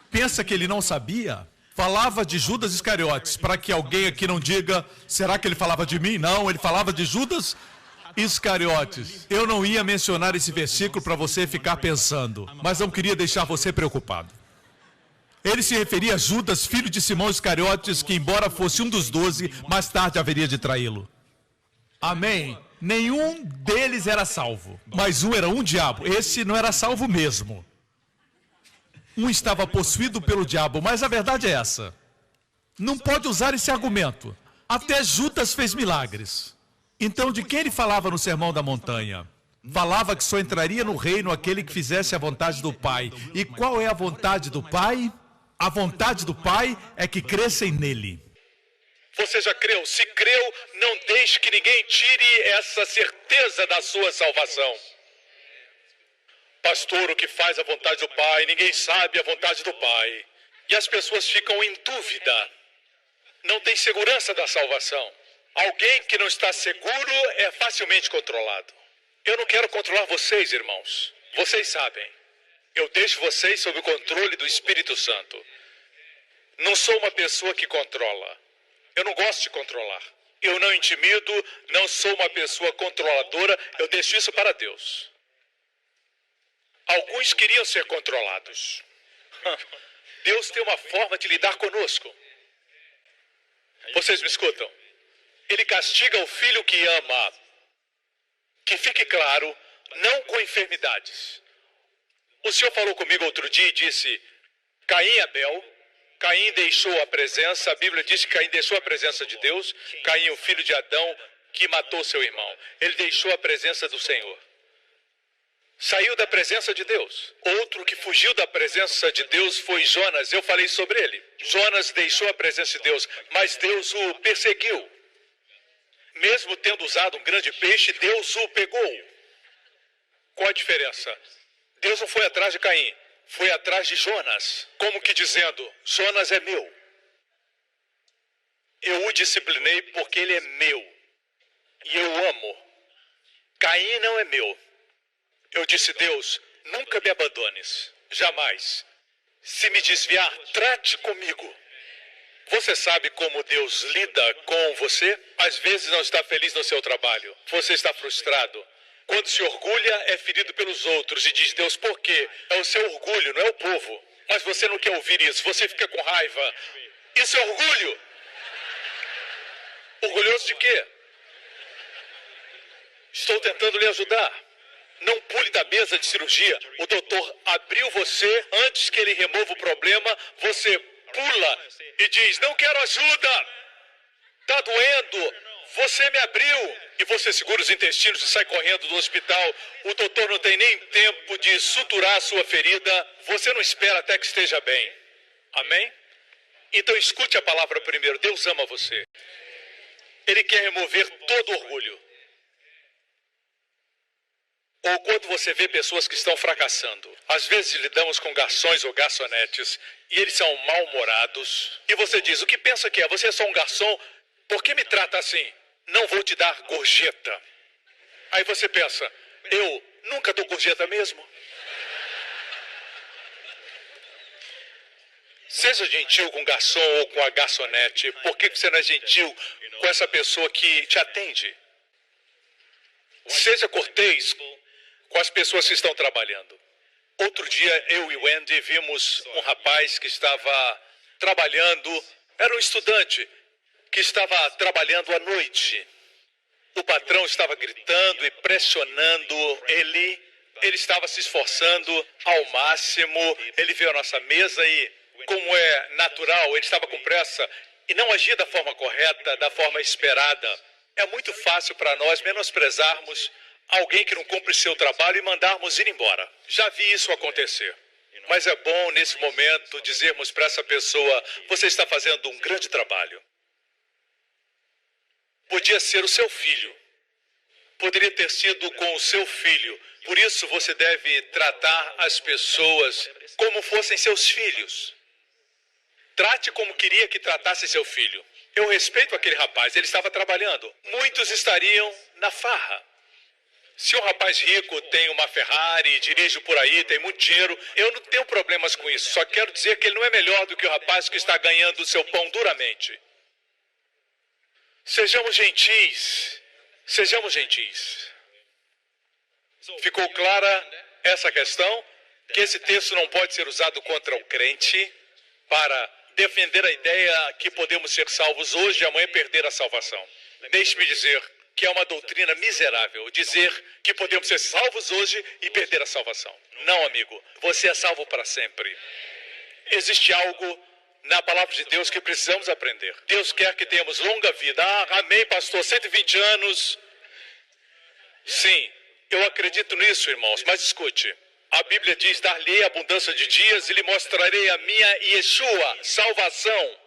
Pensa que ele não sabia? Falava de Judas Iscariotes, para que alguém aqui não diga, será que ele falava de mim? Não, ele falava de Judas Iscariotes. Eu não ia mencionar esse versículo para você ficar pensando, mas não queria deixar você preocupado. Ele se referia a Judas, filho de Simão Iscariotes, que embora fosse um dos 12, mais tarde haveria de traí-lo. Amém? Nenhum deles era salvo, mas um era um diabo. Esse não era salvo mesmo. Um estava possuído pelo diabo, mas a verdade é essa. Não pode usar esse argumento. Até Judas fez milagres. Então, de quem ele falava no Sermão da Montanha? Falava que só entraria no reino aquele que fizesse a vontade do Pai. E qual é a vontade do Pai? A vontade do Pai é que crescem nele. Você já creu? Se creu, não deixe que ninguém tire essa certeza da sua salvação. Pastor, o que faz a vontade do Pai? Ninguém sabe a vontade do Pai. E as pessoas ficam em dúvida. Não tem segurança da salvação. Alguém que não está seguro é facilmente controlado. Eu não quero controlar vocês, irmãos. Vocês sabem. Eu deixo vocês sob o controle do Espírito Santo. Não sou uma pessoa que controla. Eu não gosto de controlar. Eu não intimido, não sou uma pessoa controladora. Eu deixo isso para Deus. Alguns queriam ser controlados. Deus tem uma forma de lidar conosco. Vocês me escutam? Ele castiga o filho que ama. Que fique claro, não com enfermidades. O Senhor falou comigo outro dia e disse, Caim e Abel, Caim deixou a presença, a Bíblia diz que Caim deixou a presença de Deus, Caim, o filho de Adão, que matou seu irmão. Ele deixou a presença do Senhor. Saiu da presença de Deus. Outro que fugiu da presença de Deus foi Jonas. Eu falei sobre ele. Jonas deixou a presença de Deus, mas Deus o perseguiu. Mesmo tendo usado um grande peixe, Deus o pegou. Qual a diferença? Deus não foi atrás de Caim, foi atrás de Jonas. Como que dizendo, Jonas é meu. Eu o disciplinei porque ele é meu. E eu amo. Caim não é meu. Eu disse, Deus, nunca me abandones. Jamais. Se me desviar, trate comigo. Você sabe como Deus lida com você? Às vezes não está feliz no seu trabalho. Você está frustrado. Quando se orgulha, é ferido pelos outros. E diz, Deus, por quê? É o seu orgulho, não é o povo. Mas você não quer ouvir isso. Você fica com raiva. Isso é orgulho. Orgulhoso de quê? Estou tentando lhe ajudar. Não pule da mesa de cirurgia. O doutor abriu você. Antes que ele remova o problema, você pula e diz, não quero ajuda. Está doendo. Você me abriu. E você segura os intestinos e sai correndo do hospital. O doutor não tem nem tempo de suturar a sua ferida. Você não espera até que esteja bem. Amém? Então escute a palavra primeiro. Deus ama você. Ele quer remover todo orgulho. Ou quando você vê pessoas que estão fracassando. Às vezes lidamos com garçons ou garçonetes e eles são mal-humorados. E você diz, o que pensa que é? Você é só um garçom? Por que me trata assim? Não vou te dar gorjeta. Aí você pensa, eu nunca dou gorjeta mesmo. Seja gentil com o garçom ou com a garçonete. Por que você não é gentil com essa pessoa que te atende? Seja cortês com as pessoas que estão trabalhando. Outro dia, eu e Wendy vimos um rapaz que estava trabalhando, era um estudante que estava trabalhando à noite. O patrão estava gritando e pressionando ele. Ele estava se esforçando ao máximo. Ele veio à nossa mesa e, como é natural, ele estava com pressa e não agia da forma correta, da forma esperada. É muito fácil para nós menosprezarmos alguém que não cumpre seu trabalho e mandarmos ir embora. Já vi isso acontecer. Mas é bom, nesse momento, dizermos para essa pessoa: você está fazendo um grande trabalho. Podia ser o seu filho. Poderia ter sido com o seu filho. Por isso, você deve tratar as pessoas como fossem seus filhos. Trate como queria que tratasse seu filho. Eu respeito aquele rapaz, ele estava trabalhando. Muitos estariam na farra. Se um rapaz rico tem uma Ferrari, dirige por aí, tem muito dinheiro, eu não tenho problemas com isso. Só quero dizer que ele não é melhor do que o rapaz que está ganhando o seu pão duramente. Sejamos gentis. Sejamos gentis. Ficou clara essa questão? Que esse texto não pode ser usado contra o crente para defender a ideia que podemos ser salvos hoje e amanhã perder a salvação. Deixe-me dizer que é uma doutrina miserável dizer que podemos ser salvos hoje e perder a salvação. Não, amigo, você é salvo para sempre. Existe algo na palavra de Deus que precisamos aprender. Deus quer que tenhamos longa vida. Ah, amém, pastor, 120 anos. Sim, eu acredito nisso, irmãos, mas escute. A Bíblia diz: dar-lhe abundância de dias e lhe mostrarei a minha Yeshua, salvação.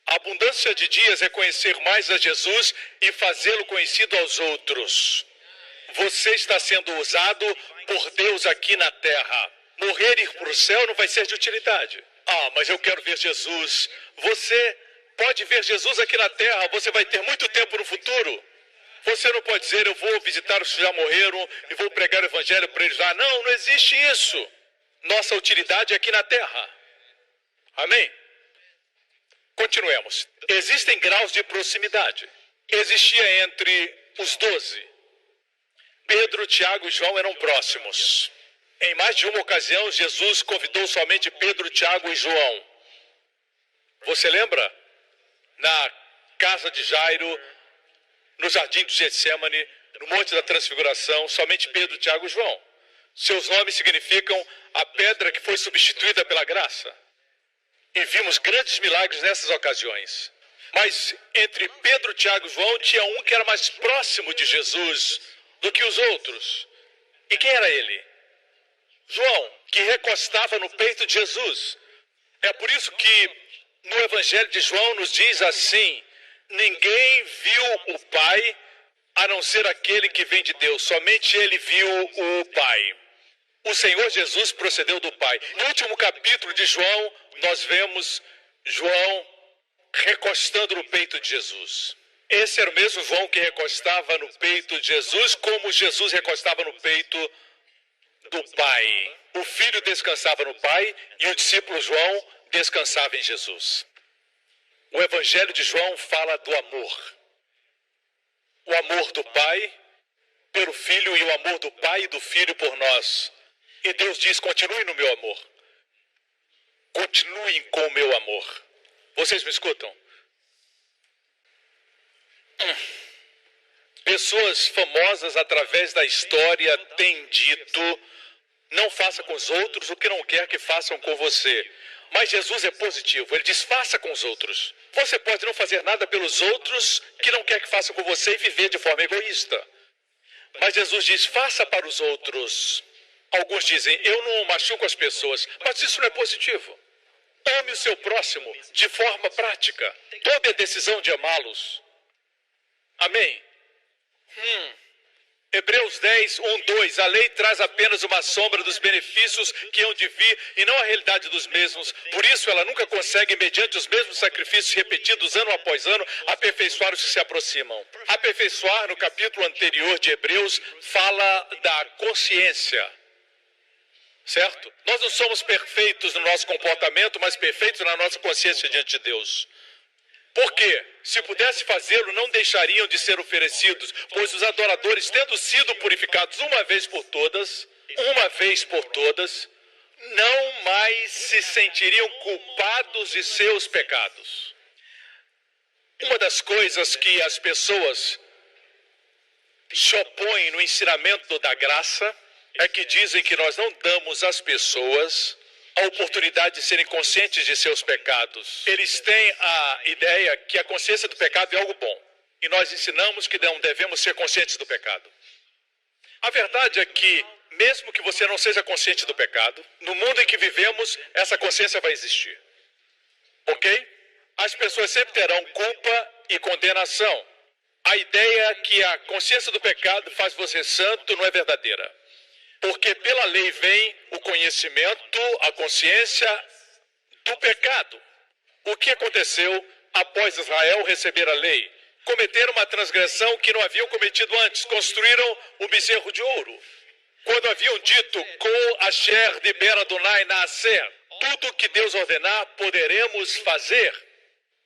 A abundância de dias é conhecer mais a Jesus e fazê-lo conhecido aos outros. Você está sendo usado por Deus aqui na terra. Morrer e ir para o céu não vai ser de utilidade. Ah, mas eu quero ver Jesus. Você pode ver Jesus aqui na terra, você vai ter muito tempo no futuro. Você não pode dizer: eu vou visitar os que já morreram e vou pregar o evangelho para eles lá. Não, não existe isso. Nossa utilidade é aqui na terra. Amém? Continuemos. Existem graus de proximidade. Existia entre os 12. Pedro, Tiago e João eram próximos. Em mais de uma ocasião, Jesus convidou somente Pedro, Tiago e João. Você lembra? Na casa de Jairo, no jardim do Getsemane, no Monte da Transfiguração, somente Pedro, Tiago e João. Seus nomes significam a pedra que foi substituída pela graça. E vimos grandes milagres nessas ocasiões. Mas entre Pedro, Tiago e João tinha um que era mais próximo de Jesus do que os outros. E quem era ele? João, que recostava no peito de Jesus. É por isso que no Evangelho de João nos diz assim: ninguém viu o Pai a não ser aquele que vem de Deus. Somente ele viu o Pai. O Senhor Jesus procedeu do Pai. No último capítulo de João, nós vemos João recostando no peito de Jesus. Esse era o mesmo João que recostava no peito de Jesus, como Jesus recostava no peito do Pai. O Filho descansava no Pai e o discípulo João descansava em Jesus. O Evangelho de João fala do amor. O amor do Pai pelo Filho e o amor do Pai e do Filho por nós. E Deus diz: continuem no meu amor. Continuem com o meu amor. Vocês me escutam? Pessoas famosas através da história têm dito: não faça com os outros o que não quer que façam com você. Mas Jesus é positivo, ele diz: faça com os outros. Você pode não fazer nada pelos outros que não quer que façam com você e viver de forma egoísta. Mas Jesus diz: faça para os outros. Alguns dizem: eu não machuco as pessoas, mas isso não é positivo. Ame o seu próximo de forma prática. Tome a decisão de amá-los. Amém? Hebreus 10, 1, 2. A lei traz apenas uma sombra dos benefícios que hão de vir e não a realidade dos mesmos. Por isso ela nunca consegue, mediante os mesmos sacrifícios repetidos ano após ano, aperfeiçoar os que se aproximam. Aperfeiçoar, no capítulo anterior de Hebreus, fala da consciência. certo? Nós não somos perfeitos no nosso comportamento, mas perfeitos na nossa consciência diante de Deus. Por quê? Se pudesse fazê-lo, não deixariam de ser oferecidos, pois os adoradores, tendo sido purificados uma vez por todas, não mais se sentiriam culpados de seus pecados. Uma das coisas que as pessoas se opõem no ensinamento da graça é que dizem que nós não damos às pessoas a oportunidade de serem conscientes de seus pecados. Eles têm a ideia que a consciência do pecado é algo bom. E nós ensinamos que não devemos ser conscientes do pecado. A verdade é que, mesmo que você não seja consciente do pecado, no mundo em que vivemos, essa consciência vai existir. Ok? As pessoas sempre terão culpa e condenação. A ideia que a consciência do pecado faz você santo não é verdadeira. Porque pela lei vem o conhecimento, a consciência do pecado. O que aconteceu após Israel receber a lei? Cometeram uma transgressão que não haviam cometido antes. Construíram o bezerro de ouro. Quando haviam dito, Kol asher diber Adonai naaser, tudo que Deus ordenar poderemos fazer.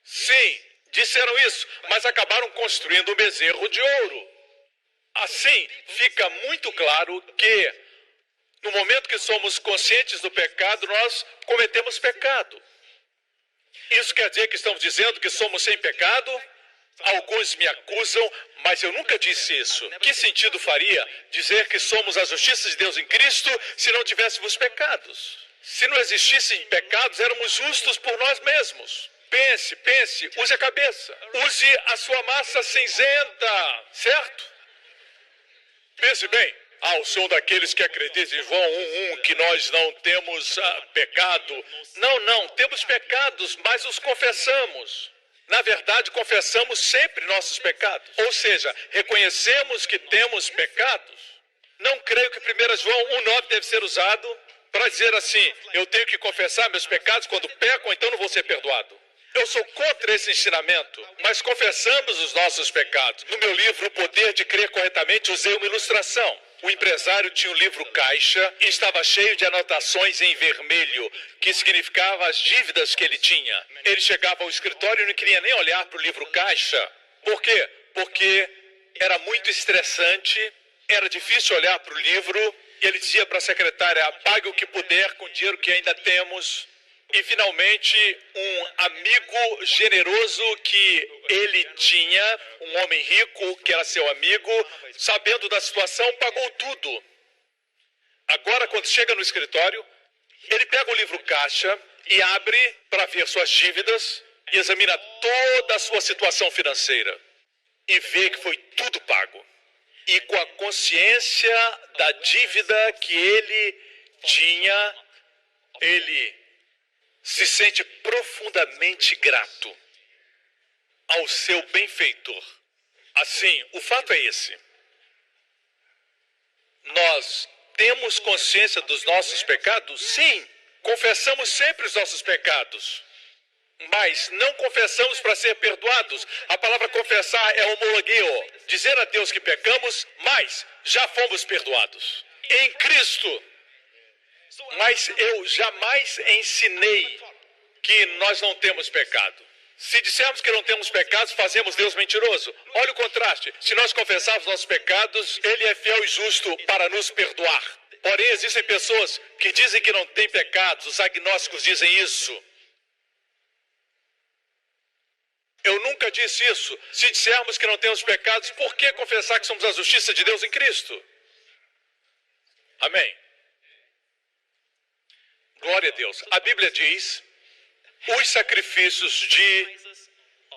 Sim, disseram isso, mas acabaram construindo um bezerro de ouro. Assim, fica muito claro que, no momento que somos conscientes do pecado, nós cometemos pecado. Isso quer dizer que estamos dizendo que somos sem pecado? Alguns me acusam, mas eu nunca disse isso. Que sentido faria dizer que somos a justiça de Deus em Cristo se não tivéssemos pecados? Se não existissem pecados, éramos justos por nós mesmos. Pense, use a cabeça. Use a sua massa cinzenta, certo? Pense bem. Ao som daqueles que acreditam em João 1:1, que nós não temos pecado. Não, temos pecados, mas os confessamos. Na verdade, confessamos sempre nossos pecados. Ou seja, reconhecemos que temos pecados. Não creio que 1 João 1:9 deve ser usado para dizer assim, eu tenho que confessar meus pecados, quando peco, então não vou ser perdoado. Eu sou contra esse ensinamento, mas confessamos os nossos pecados. No meu livro, O Poder de Crer Corretamente, usei uma ilustração. O empresário tinha um livro caixa e estava cheio de anotações em vermelho, que significava as dívidas que ele tinha. Ele chegava ao escritório e não queria nem olhar para o livro caixa. Por quê? Porque era muito estressante, era difícil olhar para o livro, e ele dizia para a secretária, pague o que puder com o dinheiro que ainda temos. E, finalmente, um amigo generoso que ele tinha, um homem rico que era seu amigo, sabendo da situação, pagou tudo. Agora, quando chega no escritório, ele pega o livro caixa e abre para ver suas dívidas e examina toda a sua situação financeira e vê que foi tudo pago. E com a consciência da dívida que ele tinha, ele se sente profundamente grato ao seu benfeitor. Assim, o fato é esse. Nós temos consciência dos nossos pecados? Sim, confessamos sempre os nossos pecados. Mas não confessamos para ser perdoados. A palavra confessar é homologeo, dizer a Deus que pecamos, mas já fomos perdoados em Cristo. Mas eu jamais ensinei que nós não temos pecado. Se dissermos que não temos pecados, fazemos Deus mentiroso. Olha o contraste. Se nós confessarmos nossos pecados, Ele é fiel e justo para nos perdoar. Porém, existem pessoas que dizem que não têm pecados. Os agnósticos dizem isso. Eu nunca disse isso. Se dissermos que não temos pecados, por que confessar que somos a justiça de Deus em Cristo? Amém. Glória a Deus. A Bíblia diz, os sacrifícios de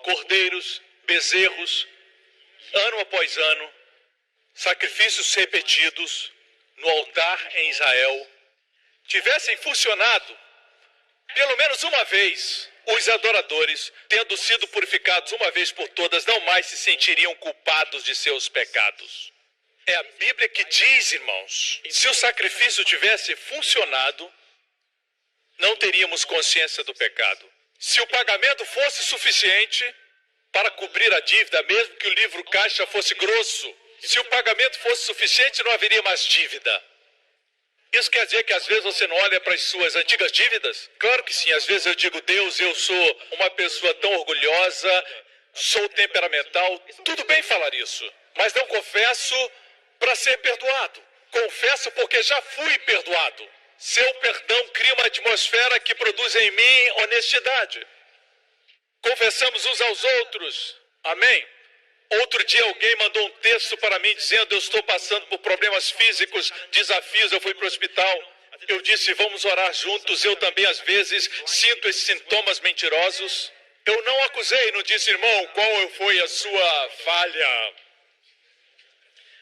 cordeiros, bezerros, ano após ano, sacrifícios repetidos no altar em Israel, tivessem funcionado pelo menos uma vez, os adoradores, tendo sido purificados uma vez por todas, não mais se sentiriam culpados de seus pecados. É a Bíblia que diz, irmãos, se o sacrifício tivesse funcionado, não teríamos consciência do pecado. Se o pagamento fosse suficiente para cobrir a dívida, mesmo que o livro caixa fosse grosso, se o pagamento fosse suficiente, não haveria mais dívida. Isso quer dizer que às vezes você não olha para as suas antigas dívidas? Claro que sim. Às vezes eu digo, Deus, eu sou uma pessoa tão orgulhosa, sou temperamental. Tudo bem falar isso, mas não confesso para ser perdoado. Confesso porque já fui perdoado. Seu perdão cria uma atmosfera que produz em mim honestidade. Confessamos uns aos outros. Amém? Outro dia alguém mandou um texto para mim dizendo, eu estou passando por problemas físicos, desafios, eu fui para o hospital. Eu disse, vamos orar juntos. Eu também às vezes sinto esses sintomas mentirosos. Eu não acusei, não disse, irmão, qual foi a sua falha?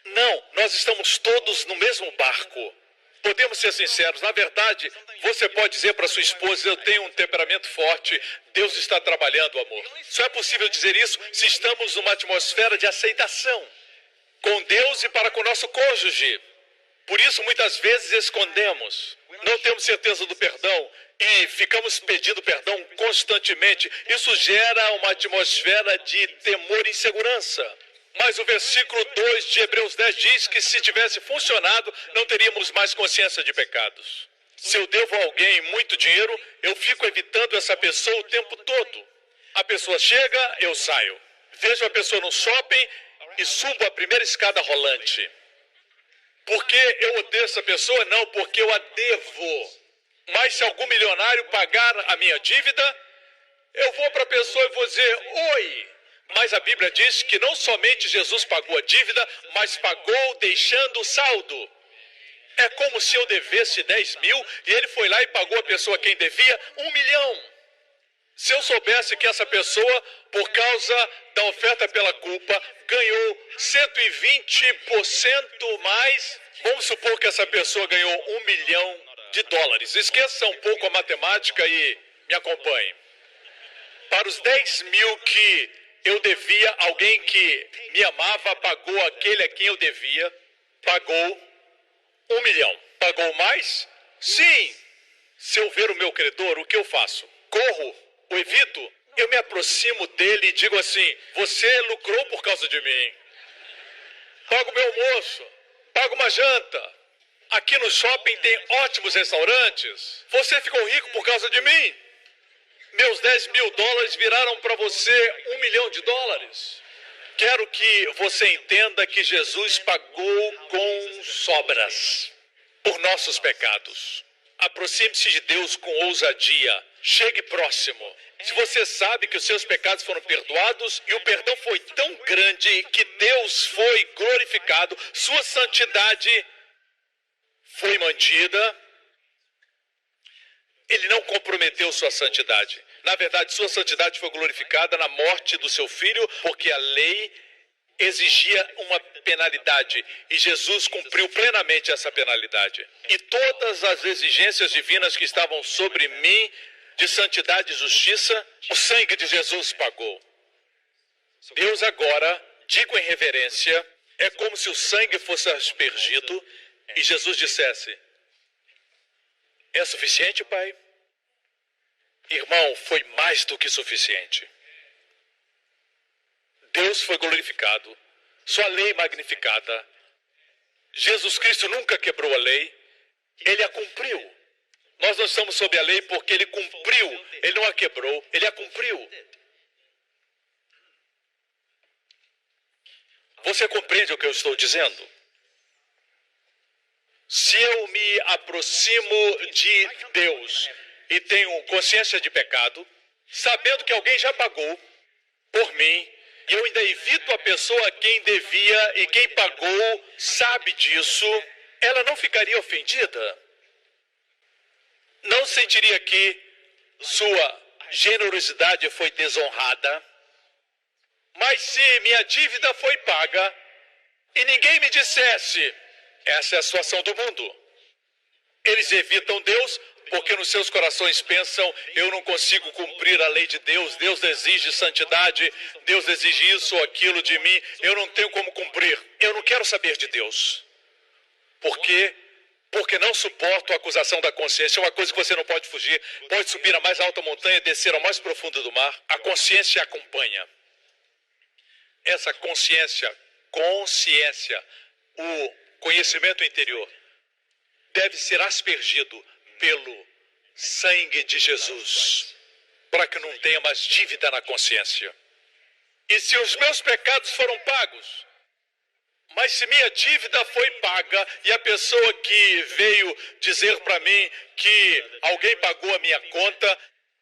Não, nós estamos todos no mesmo barco. Podemos ser sinceros, na verdade, você pode dizer para sua esposa, eu tenho um temperamento forte, Deus está trabalhando, amor. Só é possível dizer isso se estamos numa atmosfera de aceitação, com Deus e para com o nosso cônjuge. Por isso, muitas vezes escondemos, não temos certeza do perdão e ficamos pedindo perdão constantemente. Isso gera uma atmosfera de temor e insegurança. Mas o versículo 2 de Hebreus 10 diz que se tivesse funcionado, não teríamos mais consciência de pecados. Se eu devo a alguém muito dinheiro, eu fico evitando essa pessoa o tempo todo. A pessoa chega, eu saio. Vejo a pessoa no shopping e subo a primeira escada rolante. Por que eu odeio essa pessoa? Não, porque eu a devo. Mas se algum milionário pagar a minha dívida, eu vou para a pessoa e vou dizer, oi. Mas a Bíblia diz que não somente Jesus pagou a dívida, mas pagou deixando o saldo. É como se eu devesse 10 mil e ele foi lá e pagou a pessoa a quem devia 1 milhão. Se eu soubesse que essa pessoa, por causa da oferta pela culpa, ganhou 120% mais, vamos supor que essa pessoa ganhou 1 milhão de dólares. Esqueça um pouco a matemática e me acompanhe. Para os 10 mil que eu devia, alguém que me amava, pagou aquele a quem eu devia, pagou 1 milhão. Pagou mais? Sim. Se eu ver o meu credor, o que eu faço? Corro? O evito? Eu me aproximo dele e digo assim, você lucrou por causa de mim. Pago o meu almoço, pago uma janta. Aqui no shopping tem ótimos restaurantes. Você ficou rico por causa de mim. Meus 10 mil dólares viraram para você 1 milhão de dólares. Quero que você entenda que Jesus pagou com sobras por nossos pecados. Aproxime-se de Deus com ousadia. Chegue próximo. Se você sabe que os seus pecados foram perdoados e o perdão foi tão grande que Deus foi glorificado, sua santidade foi mantida, ele não comprometeu sua santidade. Na verdade, sua santidade foi glorificada na morte do seu filho, porque a lei exigia uma penalidade e Jesus cumpriu plenamente essa penalidade. E todas as exigências divinas que estavam sobre mim, de santidade e justiça, o sangue de Jesus pagou. Deus agora, digo em reverência, é como se o sangue fosse aspergido e Jesus dissesse, é suficiente, Pai? Irmão, foi mais do que suficiente. Deus foi glorificado, sua lei magnificada. Jesus Cristo nunca quebrou a lei, ele a cumpriu. Nós não estamos sob a lei porque ele cumpriu, ele não a quebrou, ele a cumpriu. Você compreende o que eu estou dizendo? Se eu me aproximo de Deus e tenho consciência de pecado, sabendo que alguém já pagou por mim, e eu ainda evito a pessoa a quem devia e quem pagou sabe disso, ela não ficaria ofendida? Não sentiria que sua generosidade foi desonrada? Mas se minha dívida foi paga e ninguém me dissesse, essa é a situação do mundo. Eles evitam Deus porque nos seus corações pensam, eu não consigo cumprir a lei de Deus, Deus exige santidade, Deus exige isso ou aquilo de mim, eu não tenho como cumprir. Eu não quero saber de Deus. Por quê? Porque não suporto a acusação da consciência. É uma coisa que você não pode fugir. Pode subir a mais alta montanha, descer ao mais profundo do mar. A consciência acompanha. Essa consciência, o conhecimento interior, deve ser aspergido pelo sangue de Jesus, para que não tenha mais dívida na consciência. E se os meus pecados foram pagos, mas se minha dívida foi paga e a pessoa que veio dizer para mim que alguém pagou a minha conta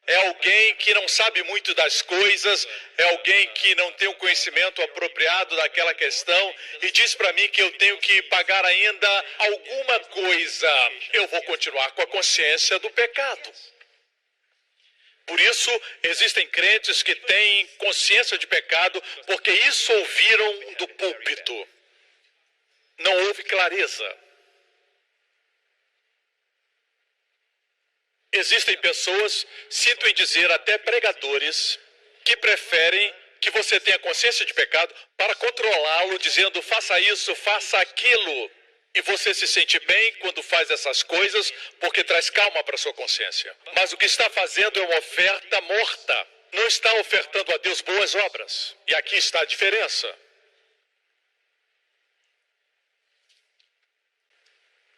é alguém que não sabe muito das coisas, é alguém que não tem o conhecimento apropriado daquela questão e diz para mim que eu tenho que pagar ainda alguma coisa, eu vou continuar com a consciência do pecado. Por isso, existem crentes que têm consciência de pecado porque isso ouviram do púlpito. Não houve clareza. Existem pessoas, sinto em dizer até pregadores, que preferem que você tenha consciência de pecado para controlá-lo, dizendo faça isso, faça aquilo. E você se sente bem quando faz essas coisas porque traz calma para a sua consciência. Mas o que está fazendo é uma oferta morta. Não está ofertando a Deus boas obras. E aqui está a diferença.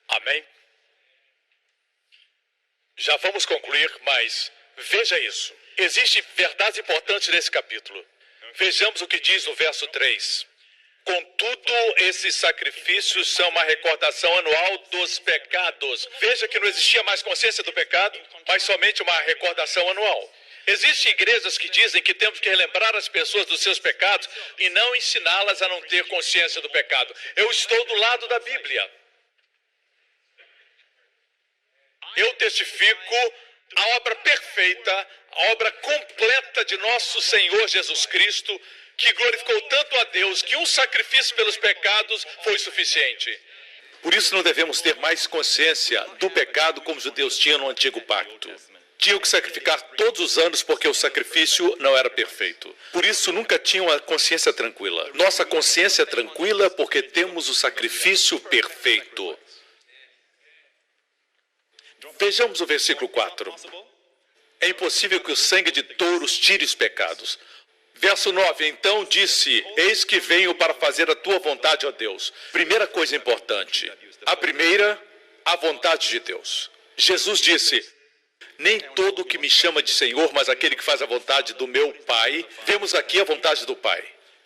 Amém? Já vamos concluir, mas veja isso. Existem verdades importantes nesse capítulo. Vejamos o que diz no verso 3. Contudo, esses sacrifícios são uma recordação anual dos pecados. Veja que não existia mais consciência do pecado, mas somente uma recordação anual. Existem igrejas que dizem que temos que relembrar as pessoas dos seus pecados e não ensiná-las a não ter consciência do pecado. Eu estou do lado da Bíblia. Eu testifico a obra perfeita, a obra completa de nosso Senhor Jesus Cristo, que glorificou tanto a Deus que um sacrifício pelos pecados foi suficiente. Por isso não devemos ter mais consciência do pecado como os judeus tinham no Antigo Pacto. Tinham que sacrificar todos os anos porque o sacrifício não era perfeito. Por isso nunca tinham a consciência tranquila. Nossa consciência é tranquila porque temos o sacrifício perfeito. Vejamos o versículo 4. É impossível que o sangue de touros tire os pecados. Verso 9, então disse, eis que venho para fazer a tua vontade, ó Deus. Primeira coisa importante. A primeira, a vontade de Deus. Jesus disse, nem todo que me chama de Senhor, mas aquele que faz a vontade do meu Pai. Vemos aqui a vontade do Pai.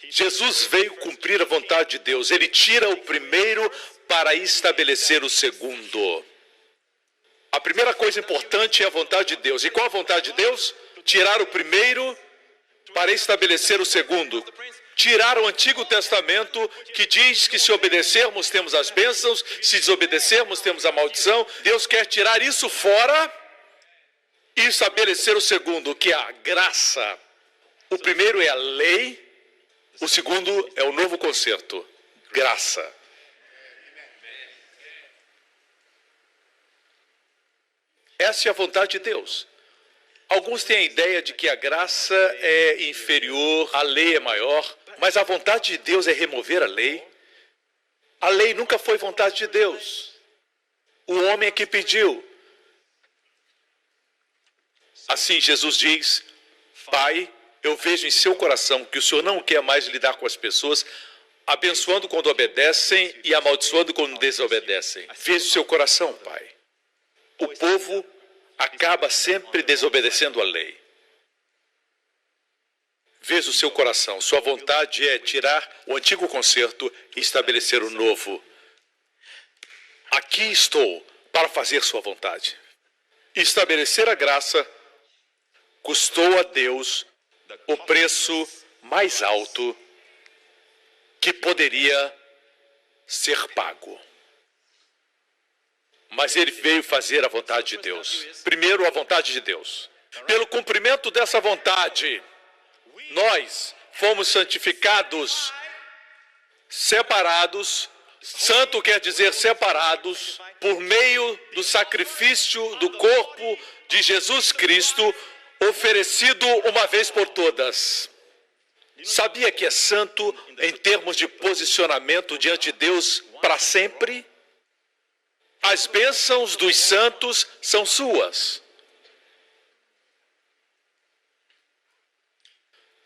Jesus veio cumprir a vontade de Deus. Ele tira o primeiro para estabelecer o segundo. A primeira coisa importante é a vontade de Deus. E qual a vontade de Deus? Tirar o primeiro para estabelecer o segundo. Tirar o Antigo Testamento, que diz que se obedecermos temos as bênçãos, se desobedecermos temos a maldição. Deus quer tirar isso fora e estabelecer o segundo, que é a graça. O primeiro é a lei, o segundo é o novo concerto, graça. Essa é a vontade de Deus. Alguns têm a ideia de que a graça é inferior, a lei é maior, mas a vontade de Deus é remover a lei. A lei nunca foi vontade de Deus. O homem é que pediu. Assim Jesus diz, Pai, eu vejo em seu coração que o Senhor não quer mais lidar com as pessoas, abençoando quando obedecem e amaldiçoando quando desobedecem. Vejo seu coração, Pai. O povo acaba sempre desobedecendo a lei. Veja o seu coração. Sua vontade é tirar o antigo concerto e estabelecer o novo. Aqui estou para fazer sua vontade. Estabelecer a graça custou a Deus o preço mais alto que poderia ser pago. Mas ele veio fazer a vontade de Deus. Primeiro, a vontade de Deus. Pelo cumprimento dessa vontade, nós fomos santificados, separados. Santo quer dizer separados, por meio do sacrifício do corpo de Jesus Cristo, oferecido uma vez por todas. Sabia que é santo em termos de posicionamento diante de Deus para sempre? As bênçãos dos santos são suas.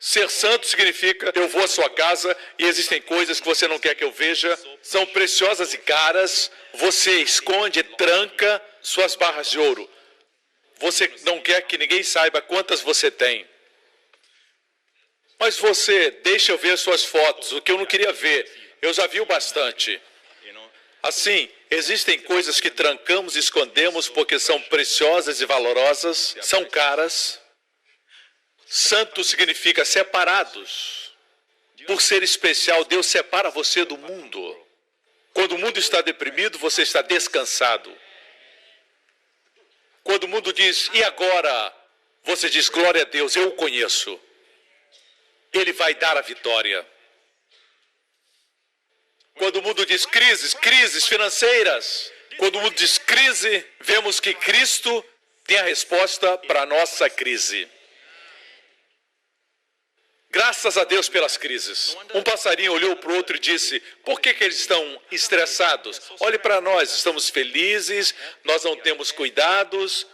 Ser santo significa eu vou à sua casa e existem coisas que você não quer que eu veja, são preciosas e caras, você esconde, tranca suas barras de ouro. Você não quer que ninguém saiba quantas você tem. Mas você deixa eu ver suas fotos, o que eu não queria ver, eu já vi o bastante. Assim, existem coisas que trancamos e escondemos porque são preciosas e valorosas, são caras. Santo significa separados. Por ser especial, Deus separa você do mundo. Quando o mundo está deprimido, você está descansado. Quando o mundo diz, e agora? Você diz, glória a Deus, eu o conheço. Ele vai dar a vitória. Quando o mundo diz crises financeiras. Quando o mundo diz crise, vemos que Cristo tem a resposta para a nossa crise. Graças a Deus pelas crises. Um passarinho olhou para o outro e disse, por que eles estão estressados? Olhe para nós, estamos felizes, nós não temos cuidados.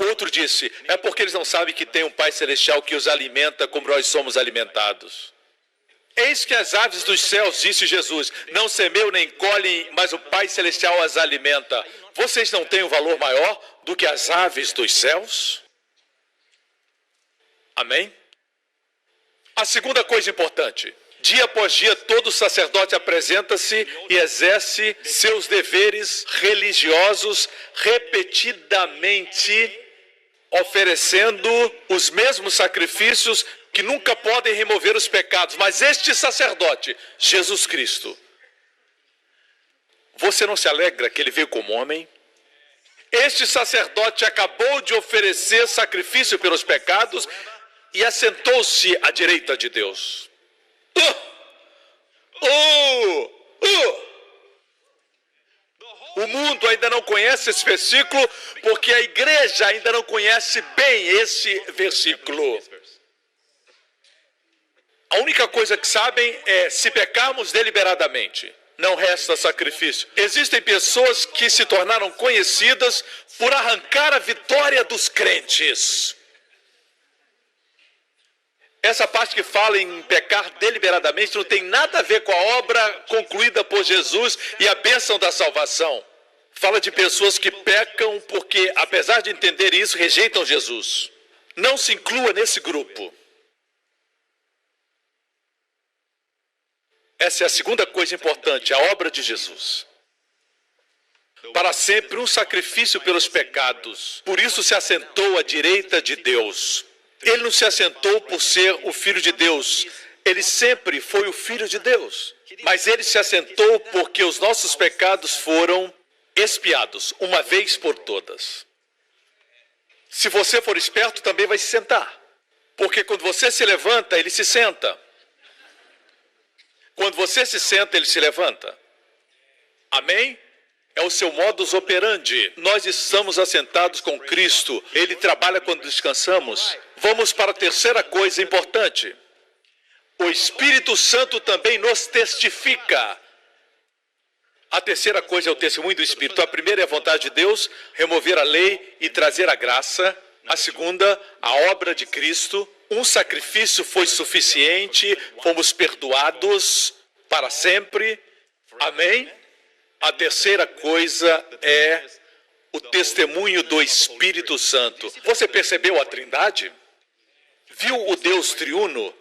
Outro disse, é porque eles não sabem que tem um Pai Celestial que os alimenta como nós somos alimentados. Eis que as aves dos céus, disse Jesus, não semeiam nem colhem, mas o Pai Celestial as alimenta. Vocês não têm um valor maior do que as aves dos céus? Amém? A segunda coisa importante, dia após dia todo sacerdote apresenta-se e exerce seus deveres religiosos repetidamente, oferecendo os mesmos sacrifícios que nunca podem remover os pecados. Mas este sacerdote, Jesus Cristo, você não se alegra que ele veio como homem? Este sacerdote acabou de oferecer sacrifício pelos pecados e assentou-se à direita de Deus. O mundo ainda não conhece esse versículo, porque a igreja ainda não conhece bem esse versículo. A única coisa que sabem é, se pecarmos deliberadamente, não resta sacrifício. Existem pessoas que se tornaram conhecidas por arrancar a vitória dos crentes. Essa parte que fala em pecar deliberadamente não tem nada a ver com a obra concluída por Jesus e a bênção da salvação. Fala de pessoas que pecam porque, apesar de entender isso, rejeitam Jesus. Não se inclua nesse grupo. Essa é a segunda coisa importante, a obra de Jesus. Para sempre um sacrifício pelos pecados. Por isso se assentou à direita de Deus. Ele não se assentou por ser o Filho de Deus. Ele sempre foi o Filho de Deus. Mas ele se assentou porque os nossos pecados foram expiados, uma vez por todas. Se você for esperto, também vai se sentar. Porque quando você se levanta, ele se senta. Quando você se senta, ele se levanta. Amém? É o seu modus operandi. Nós estamos assentados com Cristo. Ele trabalha quando descansamos. Vamos para a terceira coisa importante. O Espírito Santo também nos testifica. A terceira coisa é o testemunho do Espírito. A primeira é a vontade de Deus, remover a lei e trazer a graça. A segunda, a obra de Cristo. Um sacrifício foi suficiente, fomos perdoados para sempre. Amém? A terceira coisa é o testemunho do Espírito Santo. Você percebeu a Trindade? Viu o Deus triuno?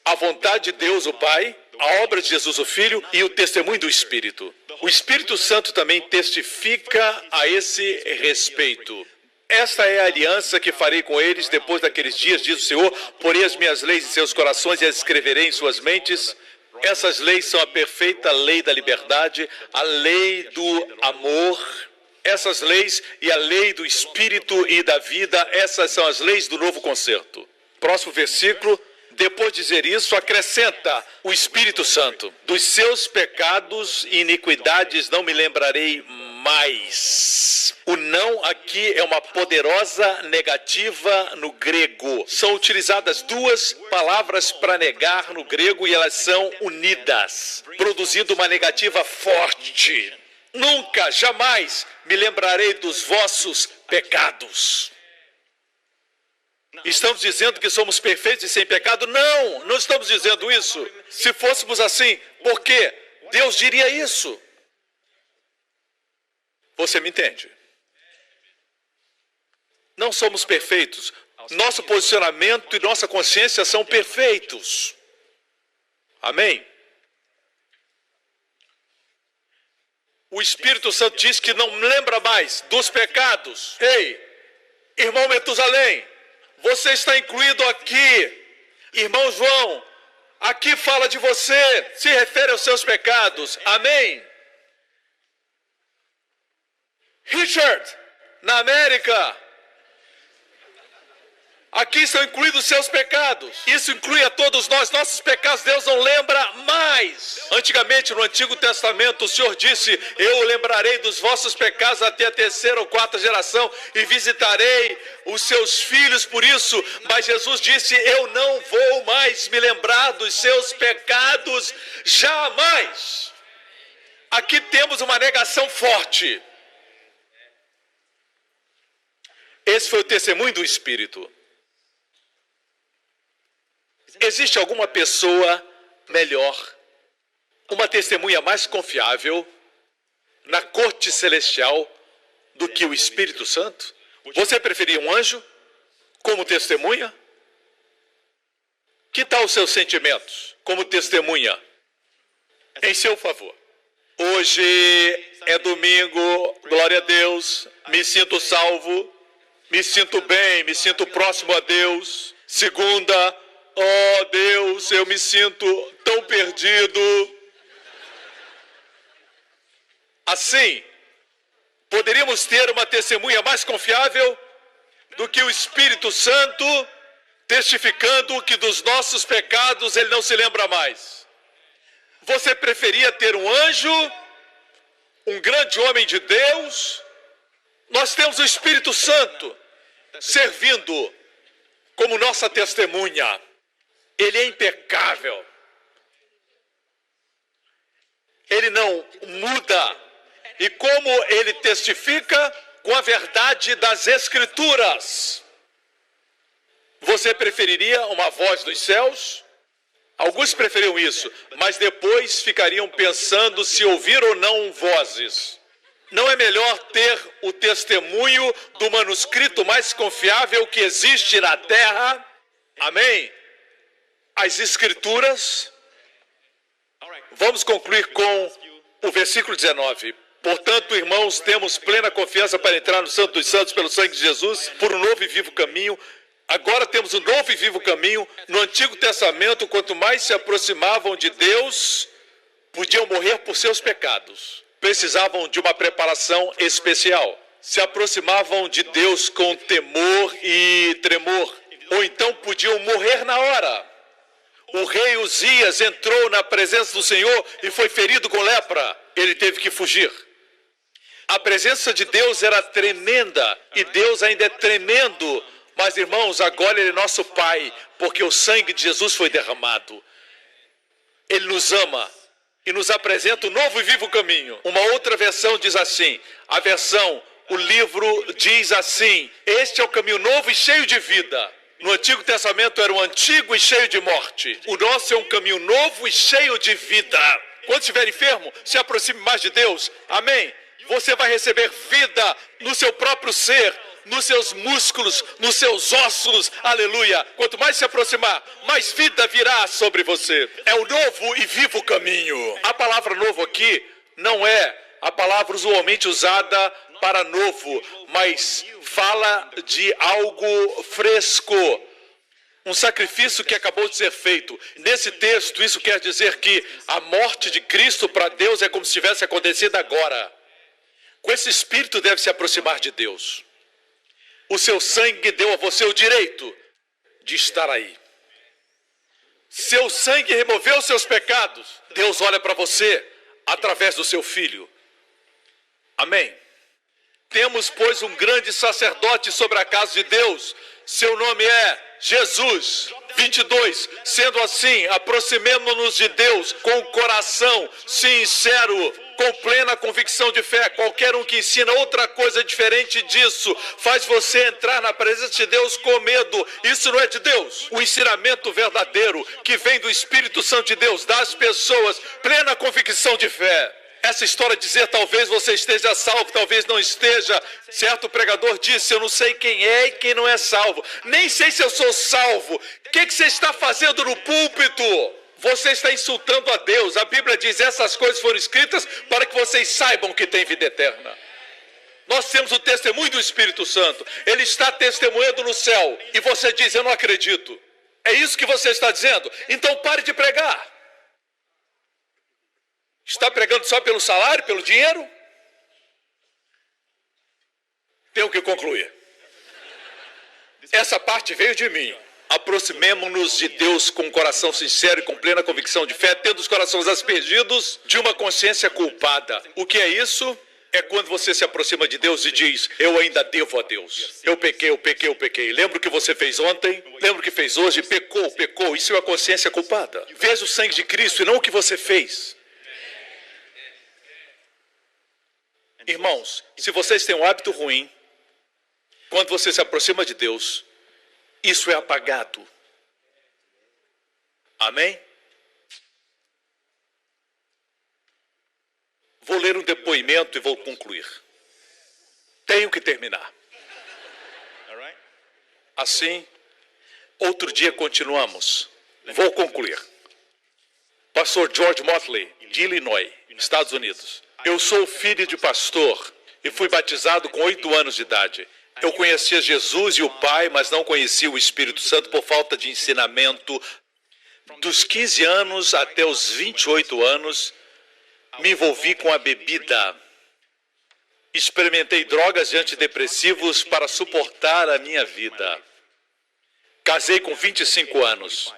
A vontade de Deus, o Pai, a obra de Jesus, o Filho, e o testemunho do Espírito. O Espírito Santo também testifica a esse respeito. Esta é a aliança que farei com eles depois daqueles dias, diz o Senhor. Porei as minhas leis em seus corações e as escreverei em suas mentes. Essas leis são a perfeita lei da liberdade, a lei do amor. Essas leis e a lei do Espírito e da vida, essas são as leis do novo concerto. Próximo versículo. Depois de dizer isso, acrescenta o Espírito Santo. Dos seus pecados e iniquidades não me lembrarei mais. O não aqui é uma poderosa negativa no grego. São utilizadas duas palavras para negar no grego e elas são unidas, produzindo uma negativa forte. Nunca, jamais me lembrarei dos vossos pecados. Estamos dizendo que somos perfeitos e sem pecado? Não, não estamos dizendo isso. Se fôssemos assim, por quê? Deus diria isso. Você me entende? Não somos perfeitos. Nosso posicionamento e nossa consciência são perfeitos. Amém? O Espírito Santo diz que não lembra mais dos pecados. Ei, irmão Metusalém, você está incluído aqui. Irmão João, aqui fala de você, se refere aos seus pecados. Amém? Richard, na América, aqui estão incluídos os seus pecados. Isso inclui a todos nós. Nossos pecados Deus não lembra mais. Antigamente, no Antigo Testamento, o Senhor disse: eu lembrarei dos vossos pecados até a 3ª ou 4ª geração e visitarei os seus filhos por isso. Mas Jesus disse: eu não vou mais me lembrar dos seus pecados jamais. Aqui temos uma negação forte. Esse foi o testemunho do Espírito. Existe alguma pessoa melhor, uma testemunha mais confiável na corte celestial do que o Espírito Santo? Você preferia um anjo como testemunha? Que tal os seus sentimentos como testemunha em seu favor? Hoje é domingo, glória a Deus, me sinto salvo, me sinto bem, me sinto próximo a Deus. Segunda, oh Deus, eu me sinto tão perdido. Assim, poderíamos ter uma testemunha mais confiável do que o Espírito Santo, testificando que dos nossos pecados ele não se lembra mais. Você preferia ter um anjo, um grande homem de Deus? Nós temos o Espírito Santo servindo como nossa testemunha. Ele é impecável. Ele não muda. E como ele testifica? Com a verdade das Escrituras. Você preferiria uma voz dos céus? Alguns preferiam isso, mas depois ficariam pensando se ouvir ou não vozes. Não é melhor ter o testemunho do manuscrito mais confiável que existe na terra? Amém? As Escrituras. Vamos concluir com o versículo 19. Portanto, irmãos, temos plena confiança para entrar no Santo dos Santos pelo sangue de Jesus, por um novo e vivo caminho. Agora temos um novo e vivo caminho. No Antigo Testamento, quanto mais se aproximavam de Deus, podiam morrer por seus pecados. Precisavam de uma preparação especial. Se aproximavam de Deus com temor e tremor. Ou então podiam morrer na hora. O rei Uzias entrou na presença do Senhor e foi ferido com lepra. Ele teve que fugir. A presença de Deus era tremenda e Deus ainda é tremendo. Mas, irmãos, agora Ele é nosso Pai, porque o sangue de Jesus foi derramado. Ele nos ama e nos apresenta um novo e vivo caminho. Uma outra versão diz assim, o livro diz assim: este é o caminho novo e cheio de vida. No Antigo Testamento era um antigo e cheio de morte. O nosso é um caminho novo e cheio de vida. Quando estiver enfermo, se aproxime mais de Deus. Amém? Você vai receber vida no seu próprio ser, nos seus músculos, nos seus ossos. Aleluia. Quanto mais se aproximar, mais vida virá sobre você. É o novo e vivo caminho. A palavra novo aqui não é a palavra usualmente usada para novo, mas fala de algo fresco. Um sacrifício que acabou de ser feito. Nesse texto, isso quer dizer que a morte de Cristo para Deus é como se tivesse acontecido agora. Com esse espírito deve se aproximar de Deus. O seu sangue deu a você o direito de estar aí. Seu sangue removeu os seus pecados. Deus olha para você através do seu Filho. Amém? Temos, pois, um grande sacerdote sobre a casa de Deus. Seu nome é Jesus. 22. Sendo assim, aproximemo-nos de Deus com o coração sincero, com plena convicção de fé. Qualquer um que ensina outra coisa diferente disso faz você entrar na presença de Deus com medo. Isso não é de Deus. O ensinamento verdadeiro que vem do Espírito Santo de Deus dá às pessoas plena convicção de fé. Essa história de dizer talvez você esteja salvo, talvez não esteja. Certo pregador disse, eu não sei quem é e quem não é salvo. Nem sei se eu sou salvo. O que você está fazendo no púlpito? Você está insultando a Deus. A Bíblia diz, essas coisas foram escritas para que vocês saibam que tem vida eterna. Nós temos o testemunho do Espírito Santo. Ele está testemunhando no céu. E você diz, eu não acredito. É isso que você está dizendo? Então pare de pregar. Está pregando só pelo salário, pelo dinheiro? Tenho que concluir. Essa parte veio de mim. Aproximemo-nos de Deus com um coração sincero e com plena convicção de fé, tendo os corações aspergidos de uma consciência culpada. O que é isso? É quando você se aproxima de Deus e diz, eu ainda devo a Deus. Eu pequei. Lembra o que você fez ontem? Lembra o que fez hoje? Pecou. Isso é a consciência culpada. Veja o sangue de Cristo e não o que você fez. Irmãos, se vocês têm um hábito ruim, quando você se aproxima de Deus, isso é apagado. Amém? Vou ler um depoimento e vou concluir. Tenho que terminar. Assim, outro dia continuamos. Vou concluir. Pastor George Motley, de Illinois, Estados Unidos. Eu sou filho de pastor e fui batizado com 8 anos de idade. Eu conhecia Jesus e o Pai, mas não conhecia o Espírito Santo por falta de ensinamento. Dos 15 anos até os 28 anos, me envolvi com a bebida. Experimentei drogas e antidepressivos para suportar a minha vida. Casei com 25 anos.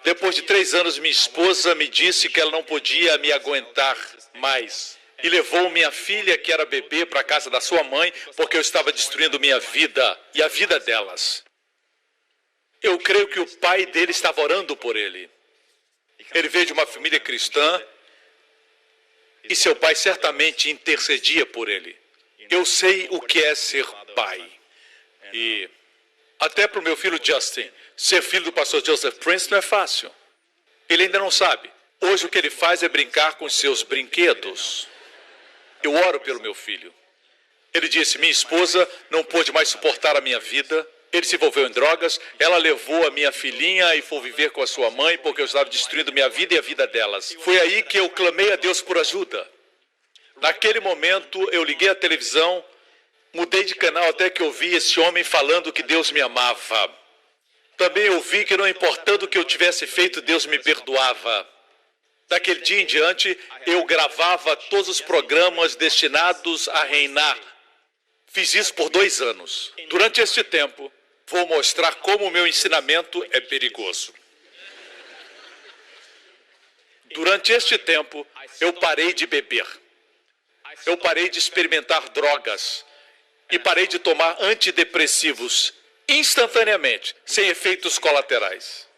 Depois de 3 anos, minha esposa me disse que ela não podia me aguentar mais. E levou minha filha, que era bebê, para a casa da sua mãe, porque eu estava destruindo minha vida e a vida delas. Eu creio que o pai dele estava orando por ele. Ele veio de uma família cristã e seu pai certamente intercedia por ele. Eu sei o que é ser pai. E até para o meu filho Justin, ser filho do pastor Joseph Prince não é fácil. Ele ainda não sabe. Hoje o que ele faz é brincar com seus brinquedos. Eu oro pelo meu filho. Ele disse, minha esposa não pôde mais suportar a minha vida. Ele se envolveu em drogas. Ela levou a minha filhinha e foi viver com a sua mãe porque eu estava destruindo minha vida e a vida delas. Foi aí que eu clamei a Deus por ajuda. Naquele momento eu liguei a televisão, mudei de canal até que ouvi esse homem falando que Deus me amava. Também ouvi que não importando o que eu tivesse feito, Deus me perdoava. Daquele dia em diante, eu gravava todos os programas destinados a reinar. Fiz isso por 2 anos. Durante este tempo, vou mostrar como o meu ensinamento é perigoso. Durante este tempo, eu parei de beber. Eu parei de experimentar drogas. E parei de tomar antidepressivos instantaneamente, sem efeitos colaterais.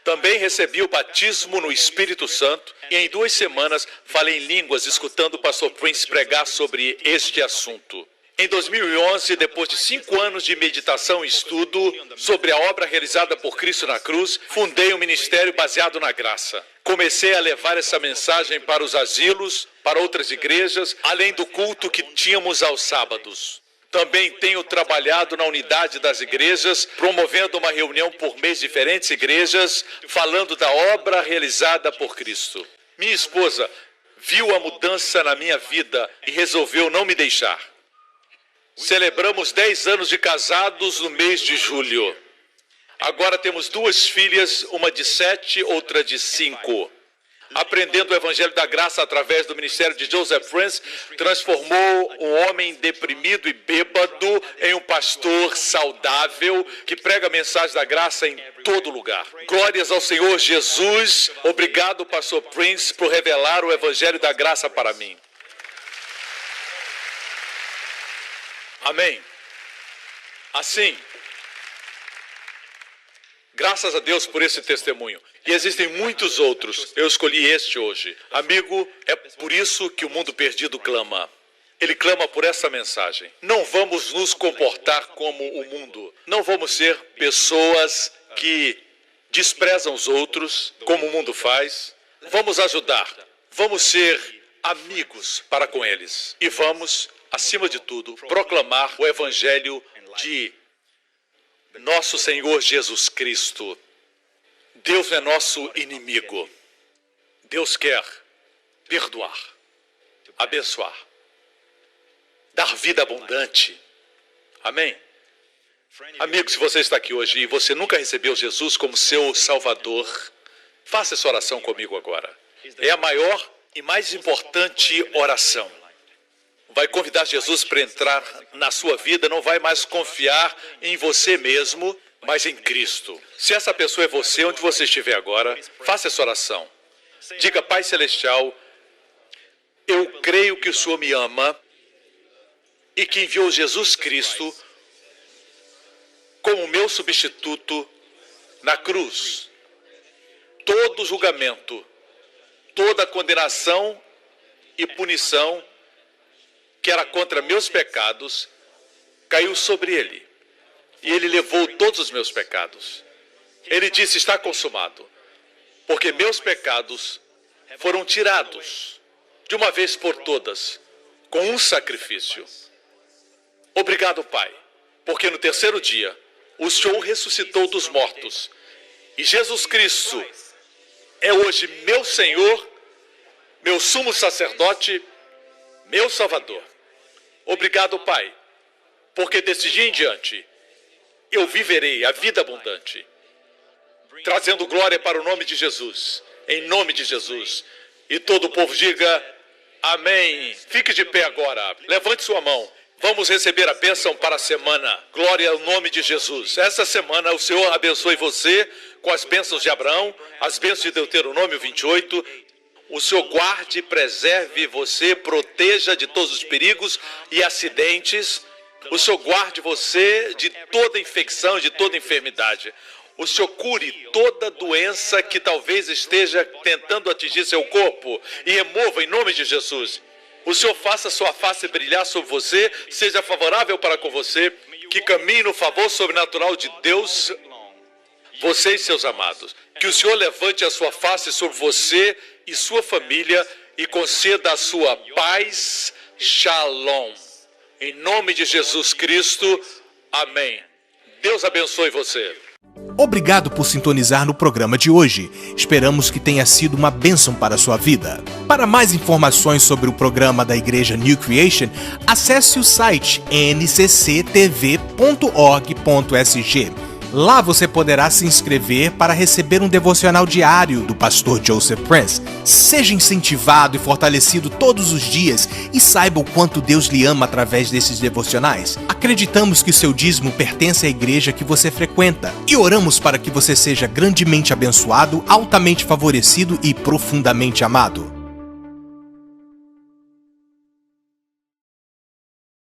Também recebi o batismo no Espírito Santo e em 2 semanas falei em línguas escutando o pastor Prince pregar sobre este assunto. Em 2011, depois de 5 anos de meditação e estudo sobre a obra realizada por Cristo na cruz, fundei um ministério baseado na graça. Comecei a levar essa mensagem para os asilos, para outras igrejas, além do culto que tínhamos aos sábados. Também tenho trabalhado na unidade das igrejas, promovendo uma reunião por mês de diferentes igrejas, falando da obra realizada por Cristo. Minha esposa viu a mudança na minha vida e resolveu não me deixar. Celebramos 10 anos de casados no mês de julho. Agora temos 2 filhas, uma de 7, outra de 5. Aprendendo o Evangelho da Graça através do ministério de Joseph Prince, transformou um homem deprimido e bêbado em um pastor saudável que prega a mensagem da graça em todo lugar. Glórias ao Senhor Jesus. Obrigado, pastor Prince, por revelar o Evangelho da Graça para mim. Amém. Assim, Graças a Deus por esse testemunho. E existem muitos outros. Eu escolhi este hoje. Amigo, é por isso que o mundo perdido clama. Ele clama por essa mensagem. Não vamos nos comportar como o mundo. Não vamos ser pessoas que desprezam os outros, como o mundo faz. Vamos ajudar. Vamos ser amigos para com eles. E vamos, acima de tudo, proclamar o evangelho de nosso Senhor Jesus Cristo. Deus é nosso inimigo. Deus quer perdoar, abençoar, dar vida abundante. Amém? Amigo, se você está aqui hoje e você nunca recebeu Jesus como seu Salvador, faça essa oração comigo agora. É a maior e mais importante oração. Vai convidar Jesus para entrar na sua vida, não vai mais confiar em você mesmo, mas em Cristo. Se essa pessoa é você, onde você estiver agora, faça essa oração. Diga: Pai Celestial, eu creio que o Senhor me ama e que enviou Jesus Cristo como meu substituto na cruz. Todo julgamento, toda condenação e punição que era contra meus pecados, caiu sobre ele. E ele levou todos os meus pecados. Ele disse: está consumado. Porque meus pecados foram tirados, de uma vez por todas, com um sacrifício. Obrigado, Pai, porque no terceiro dia, o Senhor ressuscitou dos mortos. E Jesus Cristo é hoje meu Senhor, meu sumo sacerdote, meu Salvador. Obrigado, Pai, porque desse dia em diante eu viverei a vida abundante, trazendo glória para o nome de Jesus, em nome de Jesus. E todo o povo diga amém. Fique de pé agora, levante sua mão. Vamos receber a bênção para a semana. Glória ao nome de Jesus. Essa semana o Senhor abençoe você com as bênçãos de Abraão, as bênçãos de Deuteronômio 28. O Senhor guarde e preserve você, proteja de todos os perigos e acidentes. O Senhor guarde você de toda infecção, de toda enfermidade. O Senhor cure toda doença que talvez esteja tentando atingir seu corpo e remova em nome de Jesus. O Senhor faça sua face brilhar sobre você, seja favorável para com você, que caminhe no favor sobrenatural de Deus, você e seus amados. Que o Senhor levante a sua face sobre você e sua família e conceda a sua paz. Shalom. Em nome de Jesus Cristo. Amém. Deus abençoe você. Obrigado por sintonizar no programa de hoje. Esperamos que tenha sido uma bênção para a sua vida. Para mais informações sobre o programa da Igreja New Creation, acesse o site ncctv.org.sg. Lá você poderá se inscrever para receber um devocional diário do pastor Joseph Prince. Seja incentivado e fortalecido todos os dias e saiba o quanto Deus lhe ama através desses devocionais. Acreditamos que seu dízimo pertence à igreja que você frequenta e oramos para que você seja grandemente abençoado, altamente favorecido e profundamente amado.